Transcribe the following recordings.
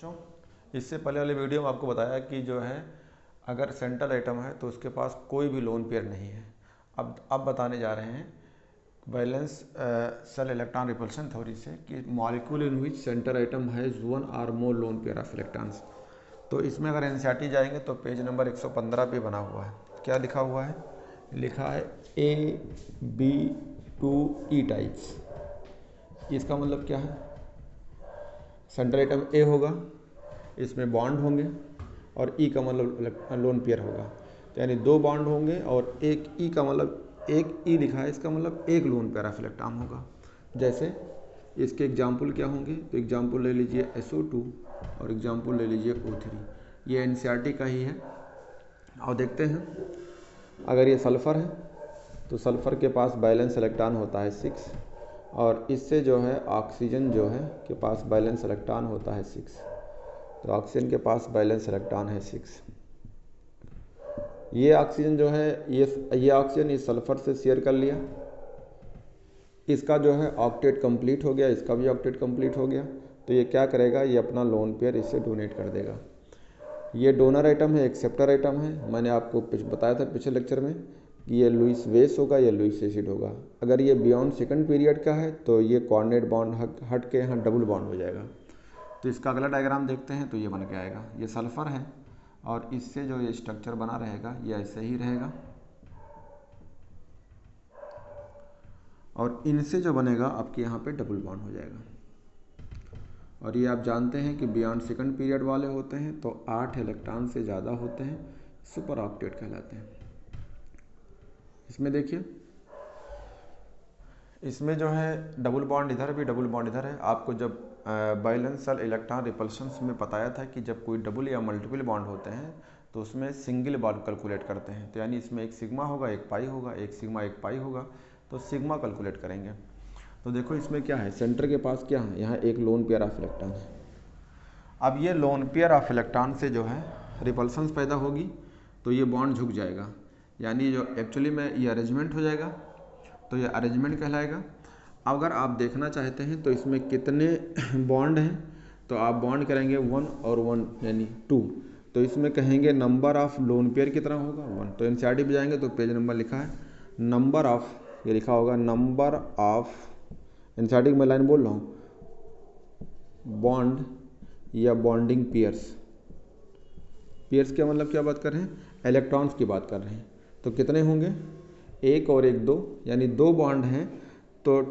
बच्चों, इससे पहले वाले वीडियो में आपको बताया कि जो है अगर सेंट्रल एटम है तो उसके पास कोई भी लोन पेयर नहीं है। अब बताने जा रहे हैं valence shell electron repulsion theory से कि molecule in which central atom has one और मोर लोन पेयर ऑफ इलेक्ट्रॉन्स। तो इसमें अगर एनसीईआरटी जाएंगे तो पेज नंबर 115 पे बना हुआ है। क्या लिखा हुआ है? लिखा है AB2E टाइप्स। इसका मतलब क्या है? सेंट्रल एटम ए होगा, इसमें बॉन्ड होंगे और ई का मतलब लोन पेयर होगा। तो यानी दो बॉन्ड होंगे और एक ई का मतलब एक ई लिखा है, इसका मतलब एक लोन पेयर ऑफ इलेक्ट्रॉन होगा। जैसे इसके एग्जाम्पल क्या होंगे? तो एग्जाम्पल ले लीजिए SO2 और एग्जाम्पल ले लीजिए O3। ये एनसीईआरटी का ही है। और देखते हैं, अगर ये सल्फ़र है तो सल्फ़र के पास बैलेंस इलेक्ट्रॉन होता है 6 और इससे जो है ऑक्सीजन जो है के पास बैलेंस इलेक्ट्रॉन होता है 6। तो ऑक्सीजन के पास बैलेंस इलेक्ट्रॉन है 6। ये ऑक्सीजन जो है ये ऑक्सीजन इस सल्फ़र से शेयर कर लिया, इसका जो है ऑक्टेट कंप्लीट हो गया, इसका भी ऑक्टेट कंप्लीट हो गया। तो ये क्या करेगा? ये अपना लोन पेयर इससे डोनेट कर देगा। ये डोनर आइटम है, एक्सेप्टर आइटम है। मैंने आपको बताया था पिछले लेक्चर में कि ये लुईस बेस होगा या लुईस एसिड होगा। अगर ये बियॉन्ड सेकंड पीरियड का है तो ये कोऑर्डिनेट बॉन्ड हट के यहाँ डबल बॉन्ड हो जाएगा। तो इसका अगला डायग्राम देखते हैं तो ये बन के आएगा। ये सल्फ़र है और इससे जो ये स्ट्रक्चर बना रहेगा ये ऐसे ही रहेगा और इनसे जो बनेगा आपके यहाँ पे डबल बॉन्ड हो जाएगा। और ये आप जानते हैं कि बियॉन्ड सेकंड पीरियड वाले होते हैं तो 8 इलेक्ट्रॉन से ज़्यादा होते हैं, सुपर ऑक्टेट कहलाते हैं। इसमें देखिए, इसमें जो है डबल बॉन्ड इधर भी डबल बॉन्ड इधर है। आपको जब बैलेंस सेल इलेक्ट्रॉन रिपल्शंस में बताया था कि जब कोई डबल या मल्टीपल बॉन्ड होते हैं तो उसमें सिंगल बॉन्ड कैलकुलेट करते हैं। तो यानी इसमें एक सिग्मा होगा, एक पाई होगा, एक सिग्मा एक पाई होगा, तो सिग्मा कैलकुलेट करेंगे। तो देखो इसमें क्या है, सेंटर के पास क्या है, यहाँ एक लोन पेयर ऑफ इलेक्ट्रॉन है। अब ये लोन पेयर ऑफ इलेक्ट्रॉन से जो है रिपल्शंस पैदा होगी तो ये बॉन्ड झुक जाएगा, यानी जो एक्चुअली में ये अरेंजमेंट हो जाएगा तो ये अरेंजमेंट कहलाएगा। अगर आप देखना चाहते हैं तो इसमें कितने बॉन्ड हैं तो आप बॉन्ड करेंगे 1 और 1 यानी 2। तो इसमें कहेंगे नंबर ऑफ लोन पेयर कितना होगा 1। तो एनसीईआरटी पे जाएंगे तो पेज नंबर लिखा है नंबर ऑफ, ये लिखा होगा नंबर ऑफ, एनसीईआरटी की मैं लाइन बोल रहा हूँ, बॉन्ड या बॉन्डिंग पेयर्स। पेयर्स क्या मतलब क्या बात कर रहे हैं? इलेक्ट्रॉन्स की बात कर रहे हैं। तो कितने होंगे? 1 और 1 2, यानी 2 बॉन्ड हैं तो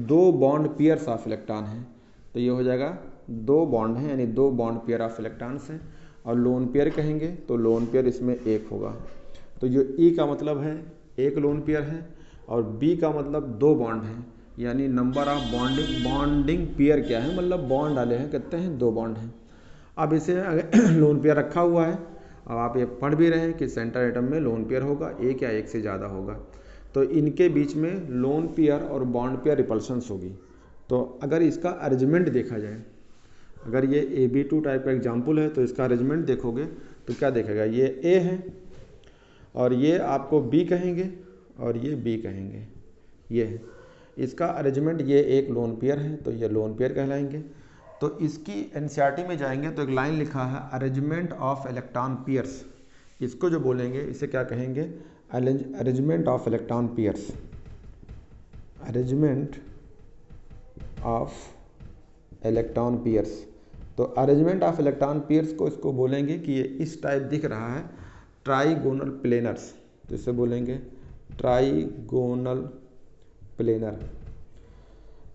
2 बॉन्ड पेयर्स ऑफ इलेक्ट्रॉन हैं। तो ये हो जाएगा 2 बॉन्ड हैं यानी 2 बॉन्ड पेयर ऑफ इलेक्ट्रॉन्स हैं। और लोन पेयर कहेंगे तो लोन पेयर इसमें 1 होगा। तो जो ई का मतलब है 1 लोन पेयर है और बी का मतलब 2 बॉन्ड हैं, यानी नंबर ऑफ बॉन्डिंग पेयर क्या है, मतलब बॉन्ड डाले हैं, कहते हैं 2 बॉन्ड हैं। अब इसे लोन पेयर रखा हुआ है, अब आप ये पढ़ भी रहे हैं कि सेंटर एटम में लोन पेयर होगा, एक या एक से ज़्यादा होगा। तो इनके बीच में लोन पेयर और बॉन्ड पेयर रिपल्शंस होगी। तो अगर इसका अरेंजमेंट देखा जाए, अगर ये AB2 टाइप का एग्जाम्पल है तो इसका अरेंजमेंट देखोगे तो क्या देखेगा, ये A है और ये आपको B कहेंगे और ये B कहेंगे, ये है इसका अरेंजमेंट। ये एक लोन पेयर है तो ये लोन पेयर कहलाएंगे। तो इसकी एनसीईआरटी में जाएंगे तो एक लाइन लिखा है अरेंजमेंट ऑफ इलेक्ट्रॉन पेयर्स। इसको जो बोलेंगे इसे क्या कहेंगे? Arrangement of electron pairs, arrangement of electron pairs. तो अरेंजमेंट ऑफ इलेक्ट्रॉन पेयर्स को इसको बोलेंगे कि ये इस टाइप दिख रहा है ट्राइगोनल प्लेनर्स। तो इसे बोलेंगे ट्राइगोनल प्लेनर।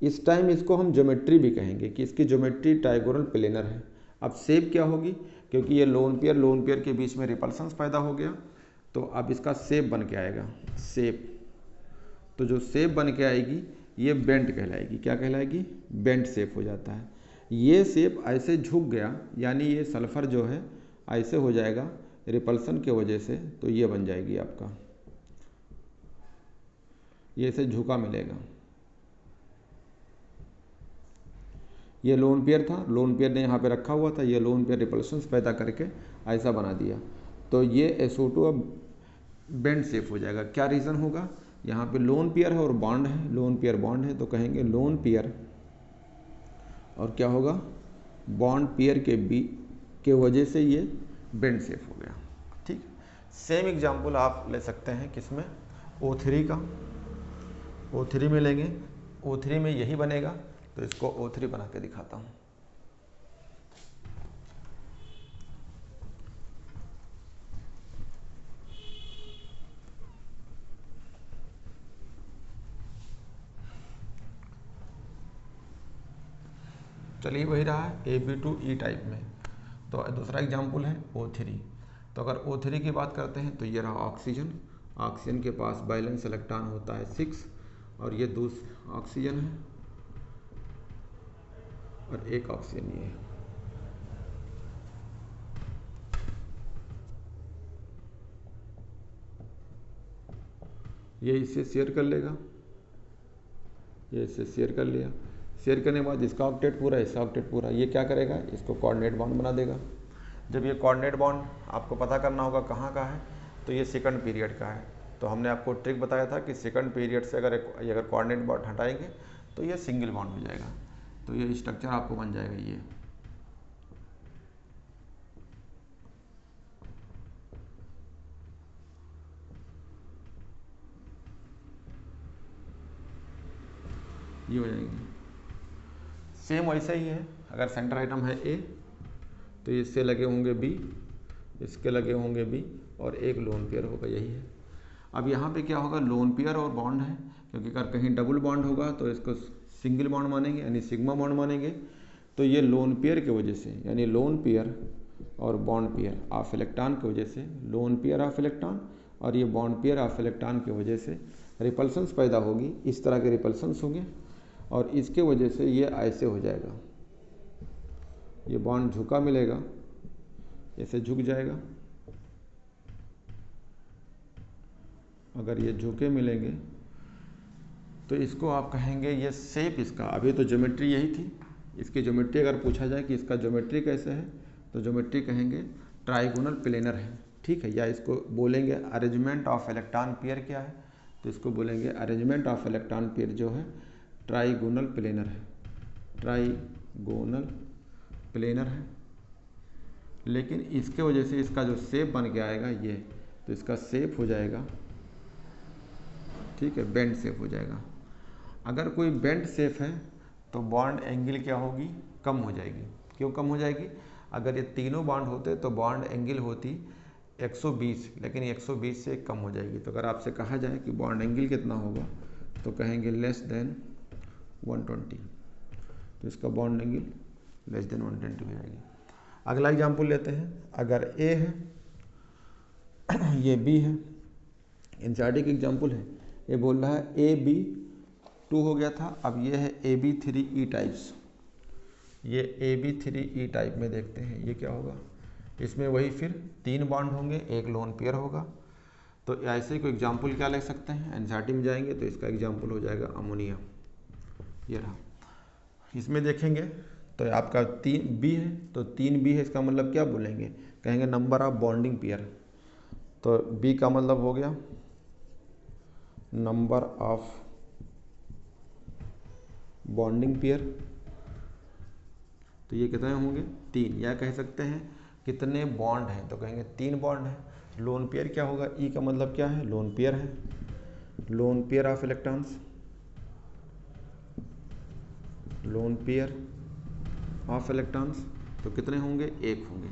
इस टाइम इसको हम ज्योमेट्री भी कहेंगे कि इसकी ज्योमेट्री ट्राइगोनल प्लेनर है। अब शेप क्या होगी, क्योंकि ये लोन पेयर के बीच में रिपल्शंस पैदा हो गया तो अब इसका शेप बन के आएगा, शेप। तो जो शेप बन के आएगी ये बेंट कहलाएगी। क्या कहलाएगी? बेंट शेप हो जाता है। ये शेप ऐसे झुक गया, यानी ये सल्फ़र जो है ऐसे हो जाएगा रिपल्शन के वजह से, तो ये बन जाएगी आपका, ये ऐसे झुका मिलेगा। ये लोन पेयर था, लोन पेयर ने यहाँ पे रखा हुआ था, ये लोन पेयर रिपल्शंस पैदा करके ऐसा बना दिया। तो ये SO2 अब बेंड शेप हो जाएगा। क्या रीज़न होगा? यहाँ पे लोन पेयर है और बॉन्ड है, लोन पेयर बॉन्ड है तो कहेंगे लोन पेयर और क्या होगा? बॉन्ड पेयर के वजह से ये बेंड सेफ हो गया। ठीक, सेम एग्जांपल आप ले सकते हैं किसमें, O3 का। O3 में लेंगे, O3 में यही बनेगा, तो इसको O3 बना के दिखाता हूँ। चलिए वही रहा है AB2E टाइप में। तो दूसरा एग्जाम्पल है O3। तो अगर O3 की बात करते हैं तो ये रहा ऑक्सीजन। ऑक्सीजन के पास वैलेंस इलेक्ट्रॉन होता है 6 और ये दूसरा ऑक्सीजन है और एक ऑक्सीजन ये है। ये इससे शेयर कर लेगा, ये इससे शेयर कर लिया। शेयर करने के बाद इसका ऑक्टेट पूरा, इसका ऑक्टेट पूरा, ये क्या करेगा, इसको कोऑर्डिनेट बॉन्ड बना देगा। जब ये कोऑर्डिनेट बॉन्ड आपको पता करना होगा कहाँ का है, तो ये सेकंड पीरियड का है। तो हमने आपको ट्रिक बताया था कि सेकंड पीरियड से अगर कोऑर्डिनेट बॉन्ड हटाएंगे तो ये सिंगल बॉन्ड हो जाएगा। तो ये स्ट्रक्चर आपको बन जाएगा ये हो जाएंगे। सेम वैसा ही है, अगर सेंटर आइटम है A तो इससे लगे होंगे B, इसके लगे होंगे B और एक लोन पेयर होगा, यही है। अब यहाँ पे क्या होगा, लोन पेयर और बॉन्ड है, क्योंकि अगर कहीं डबल बॉन्ड होगा तो इसको सिंगल बॉन्ड मानेंगे, यानी सिग्मा बॉन्ड मानेंगे। तो ये लोन पेयर की वजह से, यानी लोन पेयर और बॉन्ड पेयर ऑफ इलेक्ट्रॉन की वजह से, लोन पेयर ऑफ इलेक्ट्रॉन और ये बॉन्ड पेयर ऑफ इलेक्ट्रॉन की वजह से रिपल्सन्स पैदा होगी। इस तरह के रिपल्सन्स होंगे और इसके वजह से ये ऐसे हो जाएगा, ये बॉन्ड झुका मिलेगा, ऐसे झुक जाएगा। अगर ये झुके मिलेंगे तो इसको आप कहेंगे, ये शेप इसका, अभी तो ज्योमेट्री यही थी, इसकी ज्योमेट्री अगर पूछा जाए कि इसका ज्योमेट्री कैसे है, तो ज्योमेट्री कहेंगे ट्राइगोनल प्लेनर है। ठीक है, या इसको बोलेंगे अरेंजमेंट ऑफ इलेक्ट्रॉन पेयर क्या है, तो इसको बोलेंगे अरेंजमेंट ऑफ इलेक्ट्रॉन पेयर जो है ट्राइगोनल प्लेनर है, ट्राइगोनल प्लेनर है। लेकिन इसके वजह से इसका जो शेप बन के आएगा ये, तो इसका शेप हो जाएगा, ठीक है, बेंड शेप हो जाएगा। अगर कोई बेंड शेप है तो बॉन्ड एंगल क्या होगी, कम हो जाएगी। क्यों कम हो जाएगी, अगर ये तीनों बॉन्ड होते तो बॉन्ड एंगल होती 120, लेकिन 120 से कम हो जाएगी। तो अगर आपसे कहा जाए कि बॉन्ड एंगल कितना होगा, तो कहेंगे लेस देन 120, तो इसका बॉन्ड एंगल लेस देन 120 हो जाएगी। अगला एग्जाम्पल लेते हैं, अगर A है ये B है, एनसीईआरटी की एग्जाम्पल है। ये बोल रहा है AB2 हो गया था, अब ये है AB3E टाइप्स। ये AB3E टाइप में देखते हैं ये क्या होगा, इसमें वही फिर 3 बॉन्ड होंगे, एक लोन पेयर होगा। तो ऐसे कोई एग्जाम्पल क्या ले सकते हैं, एनसीईआरटी में जाएंगे तो इसका एग्जाम्पल हो जाएगा अमोनिया। ये रहा, इसमें देखेंगे तो आपका 3B है, तो 3B है, इसका मतलब क्या बोलेंगे, कहेंगे नंबर ऑफ बॉन्डिंग पेयर। तो B का मतलब हो गया नंबर ऑफ बॉन्डिंग पेयर, तो ये कितने होंगे 3, या कह सकते हैं कितने बॉन्ड हैं, तो कहेंगे 3 बॉन्ड हैं। लोन पेयर क्या होगा, E का मतलब क्या है, लोन पेयर है, loan pair of electrons, lone pair of electrons, तो कितने होंगे, 1 होंगे।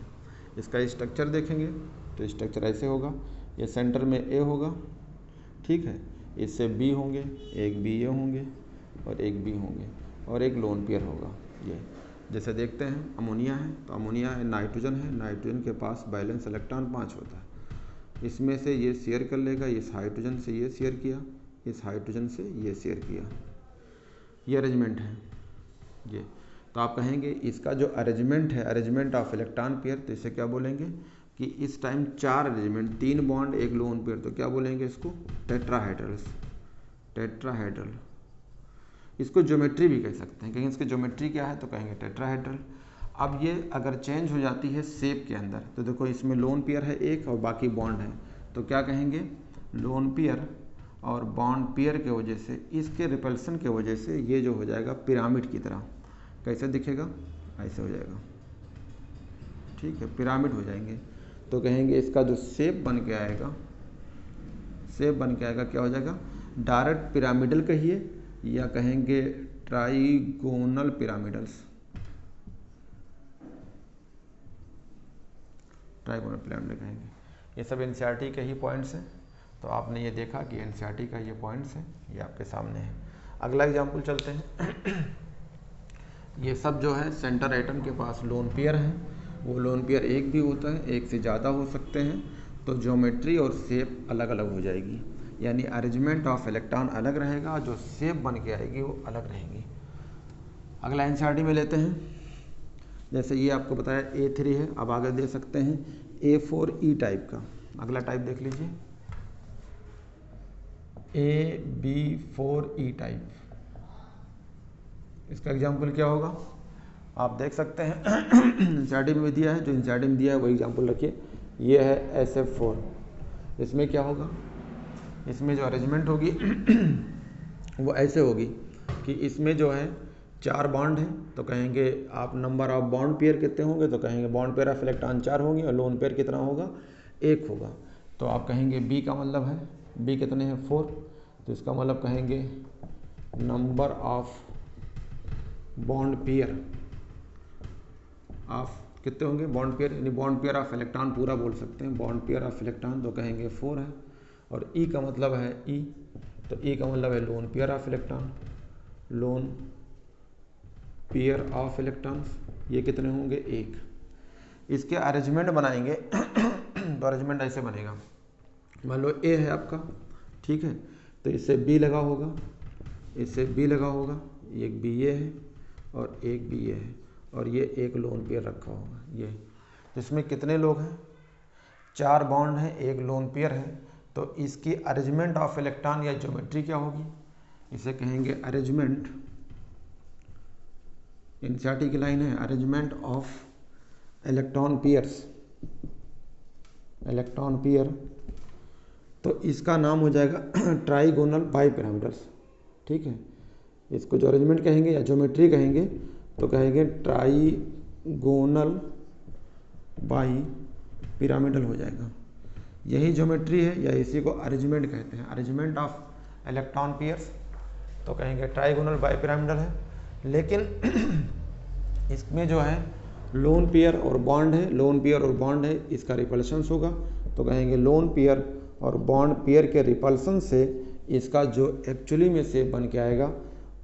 इसका स्ट्रक्चर देखेंगे तो स्ट्रक्चर ऐसे होगा, ये सेंटर में A होगा, ठीक है, इससे B होंगे, एक BA होंगे और एक B होंगे और एक लोन पेयर होगा। ये जैसे देखते हैं अमोनिया है, तो अमोनिया है, नाइट्रोजन है, नाइट्रोजन के पास वैलेंस इलेक्ट्रॉन 5 होता है। इसमें से ये शेयर कर लेगा, इस हाइड्रोजन से ये शेयर किया, इस हाइड्रोजन से ये शेयर किया, ये अरेंजमेंट है ये। तो आप कहेंगे इसका जो अरेंजमेंट है, अरेंजमेंट ऑफ इलेक्ट्रॉन पेयर, तो इसे क्या बोलेंगे कि इस टाइम 4 अरेंजमेंट, 3 बॉन्ड एक लोन पेयर, तो क्या बोलेंगे इसको टेट्राहेड्रल्स, टेट्राहेड्रल। इसको ज्योमेट्री भी कह सकते हैं, कहेंगे इसकी ज्योमेट्री क्या है, तो कहेंगे टेट्राहेड्रल। अब ये अगर चेंज हो जाती है शेप के अंदर, तो देखो इसमें लोन पेयर है एक और बाकी बॉन्ड है, तो क्या कहेंगे लोन पेयर और बॉन्ड पेयर के वजह से, इसके रिपल्सन के वजह से ये जो हो जाएगा पिरामिड की तरह। कैसे दिखेगा, ऐसे हो जाएगा। ठीक है, पिरामिड हो जाएंगे। तो कहेंगे इसका जो शेप बन के आएगा, शेप बन के आएगा क्या हो जाएगा, डायरेक्ट पिरामिडल कहिए या कहेंगे ट्राइगोनल पिरामिडल्स, ट्राइगोनल पिरामिड कहेंगे। ये सब एनसीईआरटी के ही पॉइंट्स हैं। तो आपने ये देखा कि एनसीईआरटी का ये पॉइंट्स हैं, ये आपके सामने है। अगला एग्जाम्पल चलते हैं। ये सब जो है सेंटर एटम के पास लोन पेयर हैं। वो लोन पेयर एक भी होता है, एक से ज़्यादा हो सकते हैं। तो ज्योमेट्री और शेप अलग अलग हो जाएगी, यानी अरेंजमेंट ऑफ इलेक्ट्रॉन अलग रहेगा, जो शेप बन के आएगी वो अलग रहेगी। अगला एनसीईआरटी में लेते हैं। जैसे ये आपको बताया A3 है, अब आगे दे सकते हैं A4E टाइप का। अगला टाइप देख लीजिए AB4E टाइप। इसका एग्जाम्पल क्या होगा आप देख सकते हैं। एनसीईआरटी में दिया है, जो एनसीईआरटी में दिया है वही एग्जाम्पल रखिए। ये है SF4। इसमें क्या होगा, इसमें जो अरेंजमेंट होगी वो ऐसे होगी कि इसमें जो है 4 बॉन्ड हैं। तो कहेंगे आप नंबर ऑफ बॉन्ड पेयर कितने होंगे, तो कहेंगे बॉन्ड पेयर ऑफ इलेक्ट्रॉन 4 होंगे और लोन पेयर कितना होगा, 1 होगा। तो आप कहेंगे B का मतलब है, B कितने हैं 4, तो इसका मतलब कहेंगे number of bond pair of कितने होंगे, बॉन्ड पेयर, यानी बॉन्ड पेयर ऑफ इलेक्ट्रॉन पूरा बोल सकते हैं, बॉन्ड पेयर ऑफ इलेक्ट्रॉन, तो कहेंगे 4 है। और E का मतलब है E, तो E का मतलब है loan pair of electron, loan pair of electrons, ये कितने होंगे 1। इसके अरेंजमेंट बनाएंगे तो अरेंजमेंट ऐसे बनेगा, मान लो A है आपका, ठीक है, तो इससे B लगा होगा, इससे B लगा होगा, एक B ये है और एक B ये है, और ये एक लोन पेयर रखा होगा ये। तो इसमें कितने लोग हैं, 4 बॉन्ड हैं, एक लोन पेयर है। तो इसकी अरेंजमेंट ऑफ इलेक्ट्रॉन या ज्योमेट्री क्या होगी, इसे कहेंगे अरेंजमेंट, एनसीईआरटी की लाइन है, arrangement of electron pairs, electron pair. तो इसका नाम हो जाएगा ट्राइगोनल बाइपिरामिडल्स, ठीक है। इसको जो अरेंजमेंट कहेंगे या ज्योमेट्री कहेंगे तो कहेंगे ट्राइगोनल बाई पिरामिडल हो जाएगा। यही ज्योमेट्री है या इसी को अरेंजमेंट कहते हैं, अरेंजमेंट ऑफ इलेक्ट्रॉन पेयर्स, तो कहेंगे ट्राइगोनल बाई पिरामिडल है। लेकिन इसमें जो है लोन पेयर और बॉन्ड है, लोन पेयर और बॉन्ड है, इसका रिपल्शंस होगा। तो कहेंगे लोन पेयर और बॉन्ड पेयर के रिपल्सन से इसका जो एक्चुअली में शेप बन के आएगा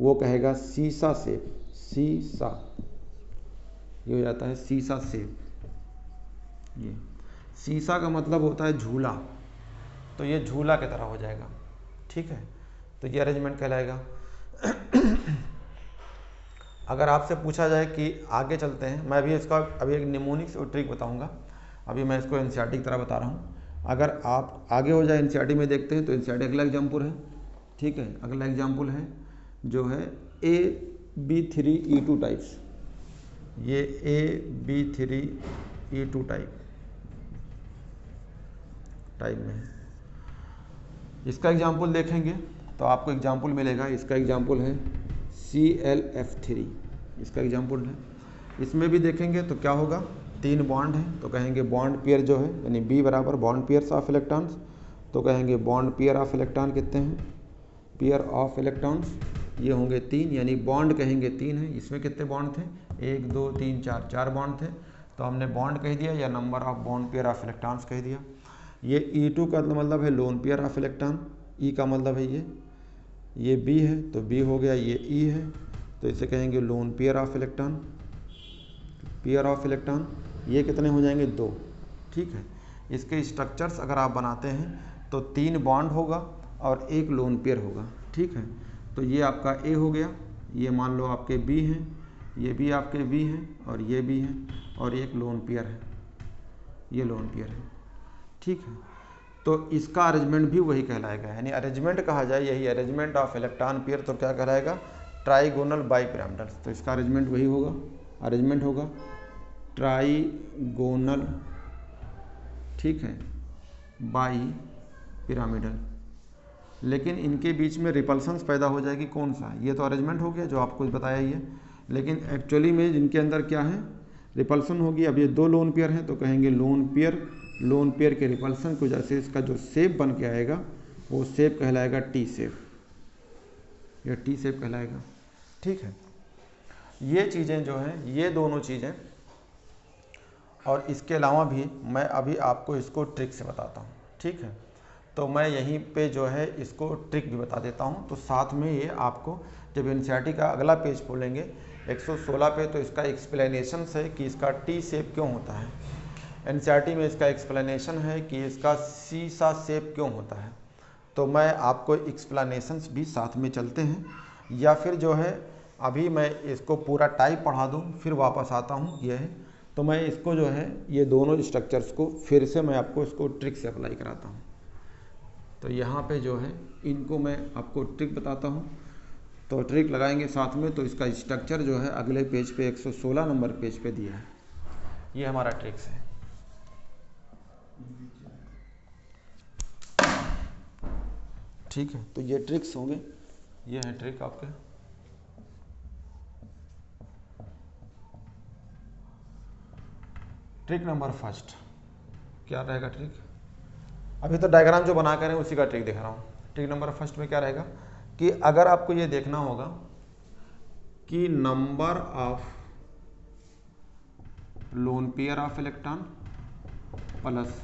वो कहेगा सीसा शेप, सीसा, ये हो जाता है सीसा शेप। ये सीसा का मतलब होता है झूला, तो ये झूला की तरह हो जाएगा, ठीक है। तो ये अरेंजमेंट कहलाएगा। अगर आपसे पूछा जाए कि आगे चलते हैं, मैं भी इसका अभी एक निमोनिक्स और ट्रिक बताऊंगा, अभी मैं इसको एनसीईआरटी की तरह बता रहा हूँ। अगर आप आगे हो जाए एनसीईआरटी में देखते हैं तो एनसीईआरटी अगला एग्जाम्पल है, ठीक है। अगला एग्जाम्पल है जो है AB3E2 टाइप्स, ये AB3E2 टाइप में है। इसका एग्जाम्पल देखेंगे तो आपको एग्जाम्पल मिलेगा, इसका एग्जाम्पल है ClF3, इसका एग्जाम्पल है। इसमें भी देखेंगे तो क्या होगा, 3 बॉन्ड हैं, तो कहेंगे बॉन्ड पेयर जो है यानी B बराबर बॉन्ड पेयर्स ऑफ इलेक्ट्रॉन्स, तो कहेंगे बॉन्ड पेयर ऑफ इलेक्ट्रॉन कितने हैं, पेयर ऑफ इलेक्ट्रॉन्स ये होंगे 3, यानी बॉन्ड कहेंगे 3 है। इसमें कितने बॉन्ड थे, 1 2 3 4, 4 बॉन्ड थे, तो हमने बॉन्ड कह दिया या number of bond pair of electrons कह दिया। ये E2 का मतलब है loan pair of electron, E का मतलब है ये B है तो B हो गया, ये E है तो इसे कहेंगे lone pair of electron, pair of electron, ये कितने हो जाएंगे 2, ठीक है। इसके स्ट्रक्चर्स अगर आप बनाते हैं तो 3 बॉन्ड होगा और 1 लोन पेयर होगा, ठीक है। तो ये आपका A हो गया, ये मान लो आपके B हैं, ये भी आपके B हैं और ये भी हैं और एक लोन पेयर है, ये लोन पेयर है, ठीक है। तो इसका अरेंजमेंट भी वही कहलाएगा, यानी अरेंजमेंट कहा जाए यही अरेंजमेंट ऑफ इलेक्ट्रॉन पेयर, तो क्या कहलाएगा, ट्राइगोनल बाइपिरामिडल्स। तो इसका अरेंजमेंट वही होगा, अरेंजमेंट होगा ट्राइगोनल, ठीक है, बाई पिरामिडल। लेकिन इनके बीच में रिपल्सन्स पैदा हो जाएगी, कौन सा, ये तो अरेंजमेंट हो गया जो आपको बताया ही है, लेकिन एक्चुअली में जिनके अंदर क्या है, रिपल्सन होगी। अब ये दो लोन पेयर हैं तो कहेंगे लोन पेयर के रिपल्सन की वजह से इसका जो शेप बन के आएगा वो शेप कहलाएगा टी शेप, या टी शेप कहलाएगा। ठीक है, ये चीज़ें जो हैं, ये दोनों चीज़ें, और इसके अलावा भी मैं अभी आपको इसको ट्रिक से बताता हूँ। ठीक है, तो मैं यहीं पे जो है इसको ट्रिक भी बता देता हूँ, तो साथ में ये आपको जब एनसीईआरटी का अगला पेज खोलेंगे 116 पे, तो इसका एक्सप्लेनेशन है कि इसका टी शेप क्यों होता है। एनसीईआरटी में इसका एक्सप्लेनेशन है कि इसका सीसा शेप क्यों होता है। तो मैं आपको एक्सप्लेनेशंस भी साथ में चलते हैं, या फिर जो है अभी मैं इसको पूरा टाइप पढ़ा दूँ फिर वापस आता हूँ। ये है, तो मैं इसको जो है ये दोनों स्ट्रक्चर्स को फिर से मैं आपको इसको ट्रिक से अप्लाई कराता हूँ। तो यहाँ पे जो है इनको मैं आपको ट्रिक बताता हूँ, तो ट्रिक लगाएंगे साथ में। तो इसका स्ट्रक्चर जो है अगले पेज पे 116 नंबर पेज पे दिया है। ये हमारा ट्रिक्स है। ठीक है, तो ये ट्रिक्स होंगे, ये है ट्रिक आपके। ट्रिक नंबर फर्स्ट क्या रहेगा ट्रिक? अभी तो डायग्राम जो बना कर है उसी का ट्रिक दिखा रहा हूँ। ट्रिक नंबर फर्स्ट में क्या रहेगा कि अगर आपको ये देखना होगा कि number of lone pair of electron plus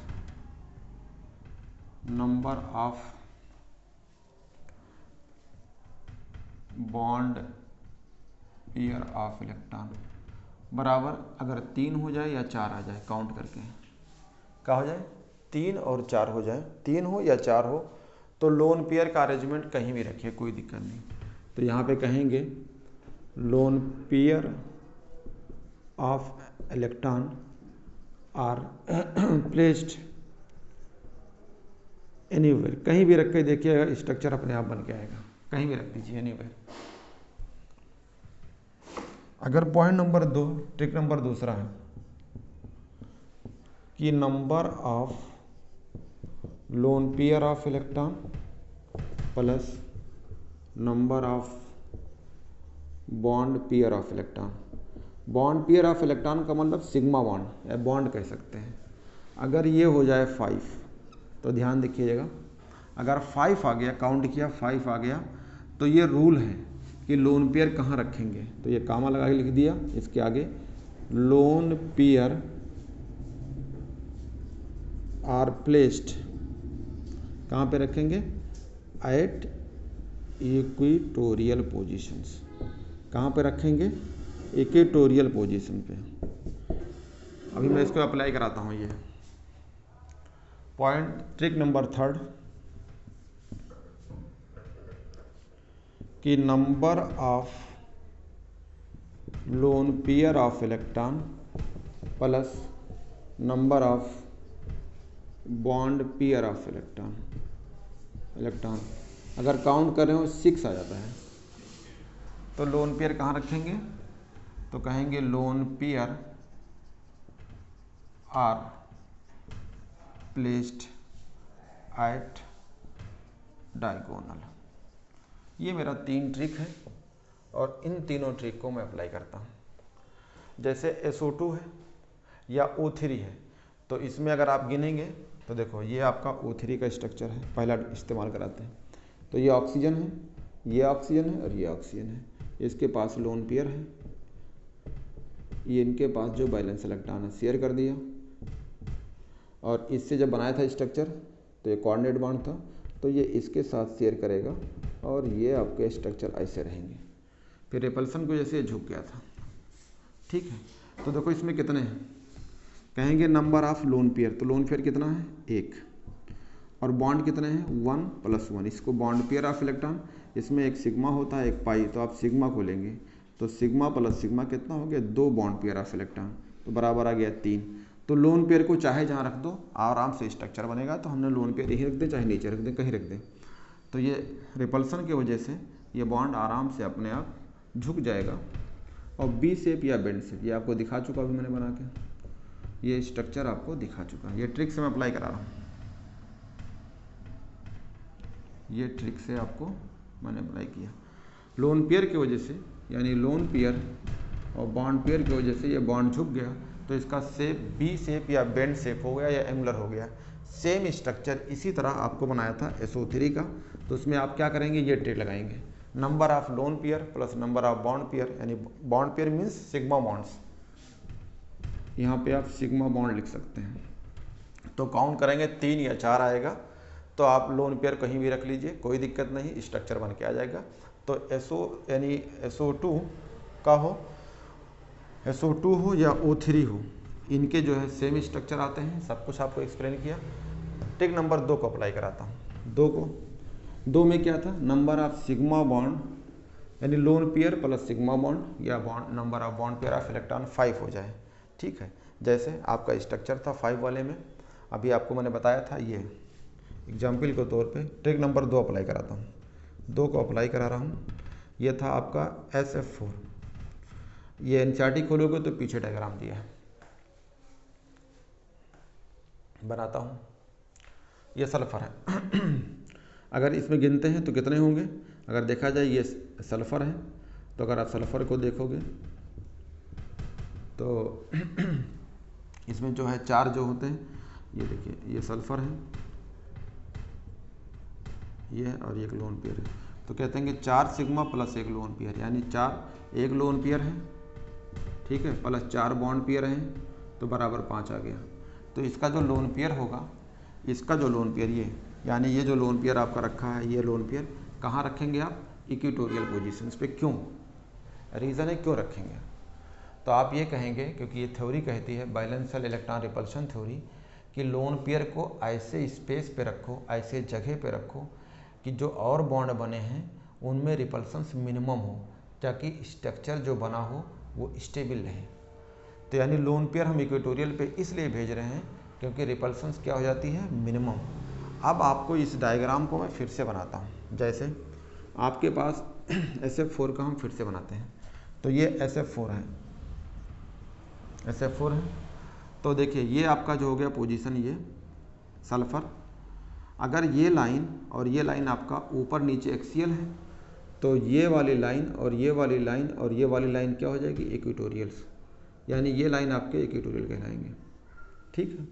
number of bond pair of electron बराबर अगर 3 हो जाए या 4 आ जाए, काउंट करके क्या हो जाए, 3 और 4 हो जाए, 3 हो या 4 हो, तो लोन पेयर का अरेंजमेंट कहीं भी रखिए, कोई दिक्कत नहीं। तो यहाँ पे कहेंगे lone pair of electron are placed anywhere, कहीं भी रख के देखिएगा स्ट्रक्चर अपने आप बन के आएगा, कहीं भी रख दीजिए एनीवेयर। अगर पॉइंट नंबर 2 ट्रिक नंबर दूसरा है कि number of lone pair of electron plus number of bond pair of electron. Bond pair of electron का मतलब सिग्मा बॉन्ड या बॉन्ड कह सकते हैं। अगर ये हो जाए 5, तो ध्यान देखिएगा, अगर 5 आ गया, काउंट किया 5 आ गया, तो ये रूल है कि लोन पेयर कहाँ रखेंगे। तो ये कामा लगा के लिख दिया, इसके आगे लोन पेयर आर प्लेस्ड कहाँ पे रखेंगे, एट इक्वेटोरियल पोजीशंस। कहाँ पे रखेंगे, इक्वेटोरियल पोजीशन पे। अभी मैं इसको अप्लाई कराता हूँ। ये पॉइंट ट्रिक नंबर 3 कि number of lone pair of electron plus number of bond pair of electron अगर काउंट कर रहे हो 6 आ जाता है, तो लोन पेयर कहाँ रखेंगे, तो कहेंगे lone pair are placed at diagonal. ये मेरा 3 ट्रिक है और इन तीनों ट्रिक को मैं अप्लाई करता हूँ। जैसे SO2 है या O3 है, तो इसमें अगर आप गिनेंगे तो देखो ये आपका O3 का स्ट्रक्चर है, पहला इस्तेमाल कराते हैं। तो ये ऑक्सीजन है, ये ऑक्सीजन है और ये ऑक्सीजन है। इसके पास लोन पेयर है, ये इनके पास जो बैलेंस इलेक्ट्रॉन है शेयर कर दिया, और इससे जब बनाया था स्ट्रक्चर तो ये कोऑर्डिनेट बॉन्ड था, तो ये इसके साथ शेयर करेगा और ये आपके स्ट्रक्चर ऐसे रहेंगे। फिर रिपल्सन को जैसे झुक गया था। ठीक है, तो देखो इसमें कितने हैं, कहेंगे नंबर ऑफ लोन पेयर, तो लोन पेयर कितना है 1, और बॉन्ड कितने हैं 1 + 1। इसको बॉन्ड पेयर ऑफ इलेक्ट्रॉन, इसमें एक सिग्मा होता है एक पाई, तो आप सिग्मा को लेंगे, तो सिग्मा + सिग्मा कितना हो गया 2 बॉन्ड पेयर ऑफ इलेक्ट्रॉन, तो बराबर आ गया 3। तो लोन पेयर को चाहे जहाँ रख दो आराम से स्ट्रक्चर बनेगा। तो हमने लोन पेयर यहीं रख दें, चाहे नीचे रख दें, कहीं रख दें, तो ये रिपल्सन की वजह से ये बॉन्ड आराम से अपने आप झुक जाएगा। और बी शेप या बेंड शेप ये आपको दिखा चुका अभी मैंने बना के, ये स्ट्रक्चर आपको दिखा चुका है। ये ट्रिक से मैं अप्लाई करा रहा हूँ, ये ट्रिक से आपको मैंने अप्लाई किया। लोन पेयर की वजह से, यानी लोन पेयर और बॉन्ड पेयर की वजह से ये बॉन्ड झुक गया, तो इसका शेप बी शेप या बेंड शेप हो गया या एंगुलर हो गया। सेम स्ट्रक्चर इसी तरह आपको बनाया था SO3 का, तो उसमें आप क्या करेंगे, ये ट्रिक लगाएंगे, number of lone pair plus number of bond pair, यानी bond pair means sigma bonds, यहाँ पे आप सिग्मा बॉन्ड लिख सकते हैं। तो काउंट करेंगे 3 या 4 आएगा, तो आप लोन पेयर कहीं भी रख लीजिए, कोई दिक्कत नहीं, स्ट्रक्चर बन के आ जाएगा। तो SO यानी SO2 का हो, SO2 हो या O3 हो, इनके जो है सेम स्ट्रक्चर आते हैं, सब कुछ आपको एक्सप्लेन किया। ट्रिक नंबर 2 को अप्लाई कराता हूँ। 2 में क्या था, नंबर ऑफ सिग्मा बॉन्ड यानी lone pair plus sigma bond या bond number of bond pair of electron 5 हो जाए। ठीक है, जैसे आपका स्ट्रक्चर था 5 वाले में, अभी आपको मैंने बताया था, ये एग्जाम्पल के तौर पे ट्रिक नंबर 2 अप्लाई कराता हूँ। 2 को अप्लाई करा रहा हूँ। ये था आपका SF4, ये NCERT खोलोगे तो पीछे डायग्राम दिया है, बनाता हूँ। ये सल्फर है अगर इसमें गिनते हैं तो कितने होंगे, अगर देखा जाए ये सल्फर है, तो अगर आप सल्फर को देखोगे तो इसमें जो है 4 जो होते हैं, ये देखिए, ये सल्फर है, ये और एक लोन पेयर है, तो कहते हैं कि 4 सिग्मा प्लस 1 लोन पेयर, यानी 4 एक लोन पेयर है, ठीक है, प्लस 4 बॉन्ड पेयर हैं, तो बराबर 5 आ गया। तो इसका जो लोन पेयर होगा, इसका जो लोन पेयर ये, यानी ये जो लोन पेयर आपका रखा है, ये लोन पेयर कहाँ रखेंगे आप, इक्वेटोरियल पोजीशंस पे। क्यों, रीज़न है क्यों रखेंगे, तो आप ये कहेंगे क्योंकि ये थ्योरी कहती है, बैलेंशियल इलेक्ट्रॉन रिपल्शन थ्योरी, कि लोन पेयर को ऐसे स्पेस पे रखो, ऐसे जगह पे रखो कि जो और बॉन्ड बने हैं उनमें रिपल्शंस मिनिमम हो, ताकि स्ट्रक्चर जो बना हो वो स्टेबल रहे। तो यानी लोन पेयर हम इक्वेटोरियल पे इसलिए भेज रहे हैं क्योंकि रिपल्शंस क्या हो जाती है, मिनिमम। अब आपको इस डायग्राम को मैं फिर से बनाता हूँ। जैसे आपके पास SF4 का हम फिर से बनाते हैं, तो ये SF4 है, SF4 है। तो देखिए ये आपका जो हो गया पोजीशन, ये सल्फर, अगर ये लाइन और ये लाइन आपका ऊपर नीचे एक्सियल है, तो ये वाली लाइन और ये वाली लाइन और ये वाली लाइन क्या हो जाएगी, इक्वेटोरियल्स, यानी ये लाइन आपके इक्वेटोरियल कहलाएंगे। ठीक है,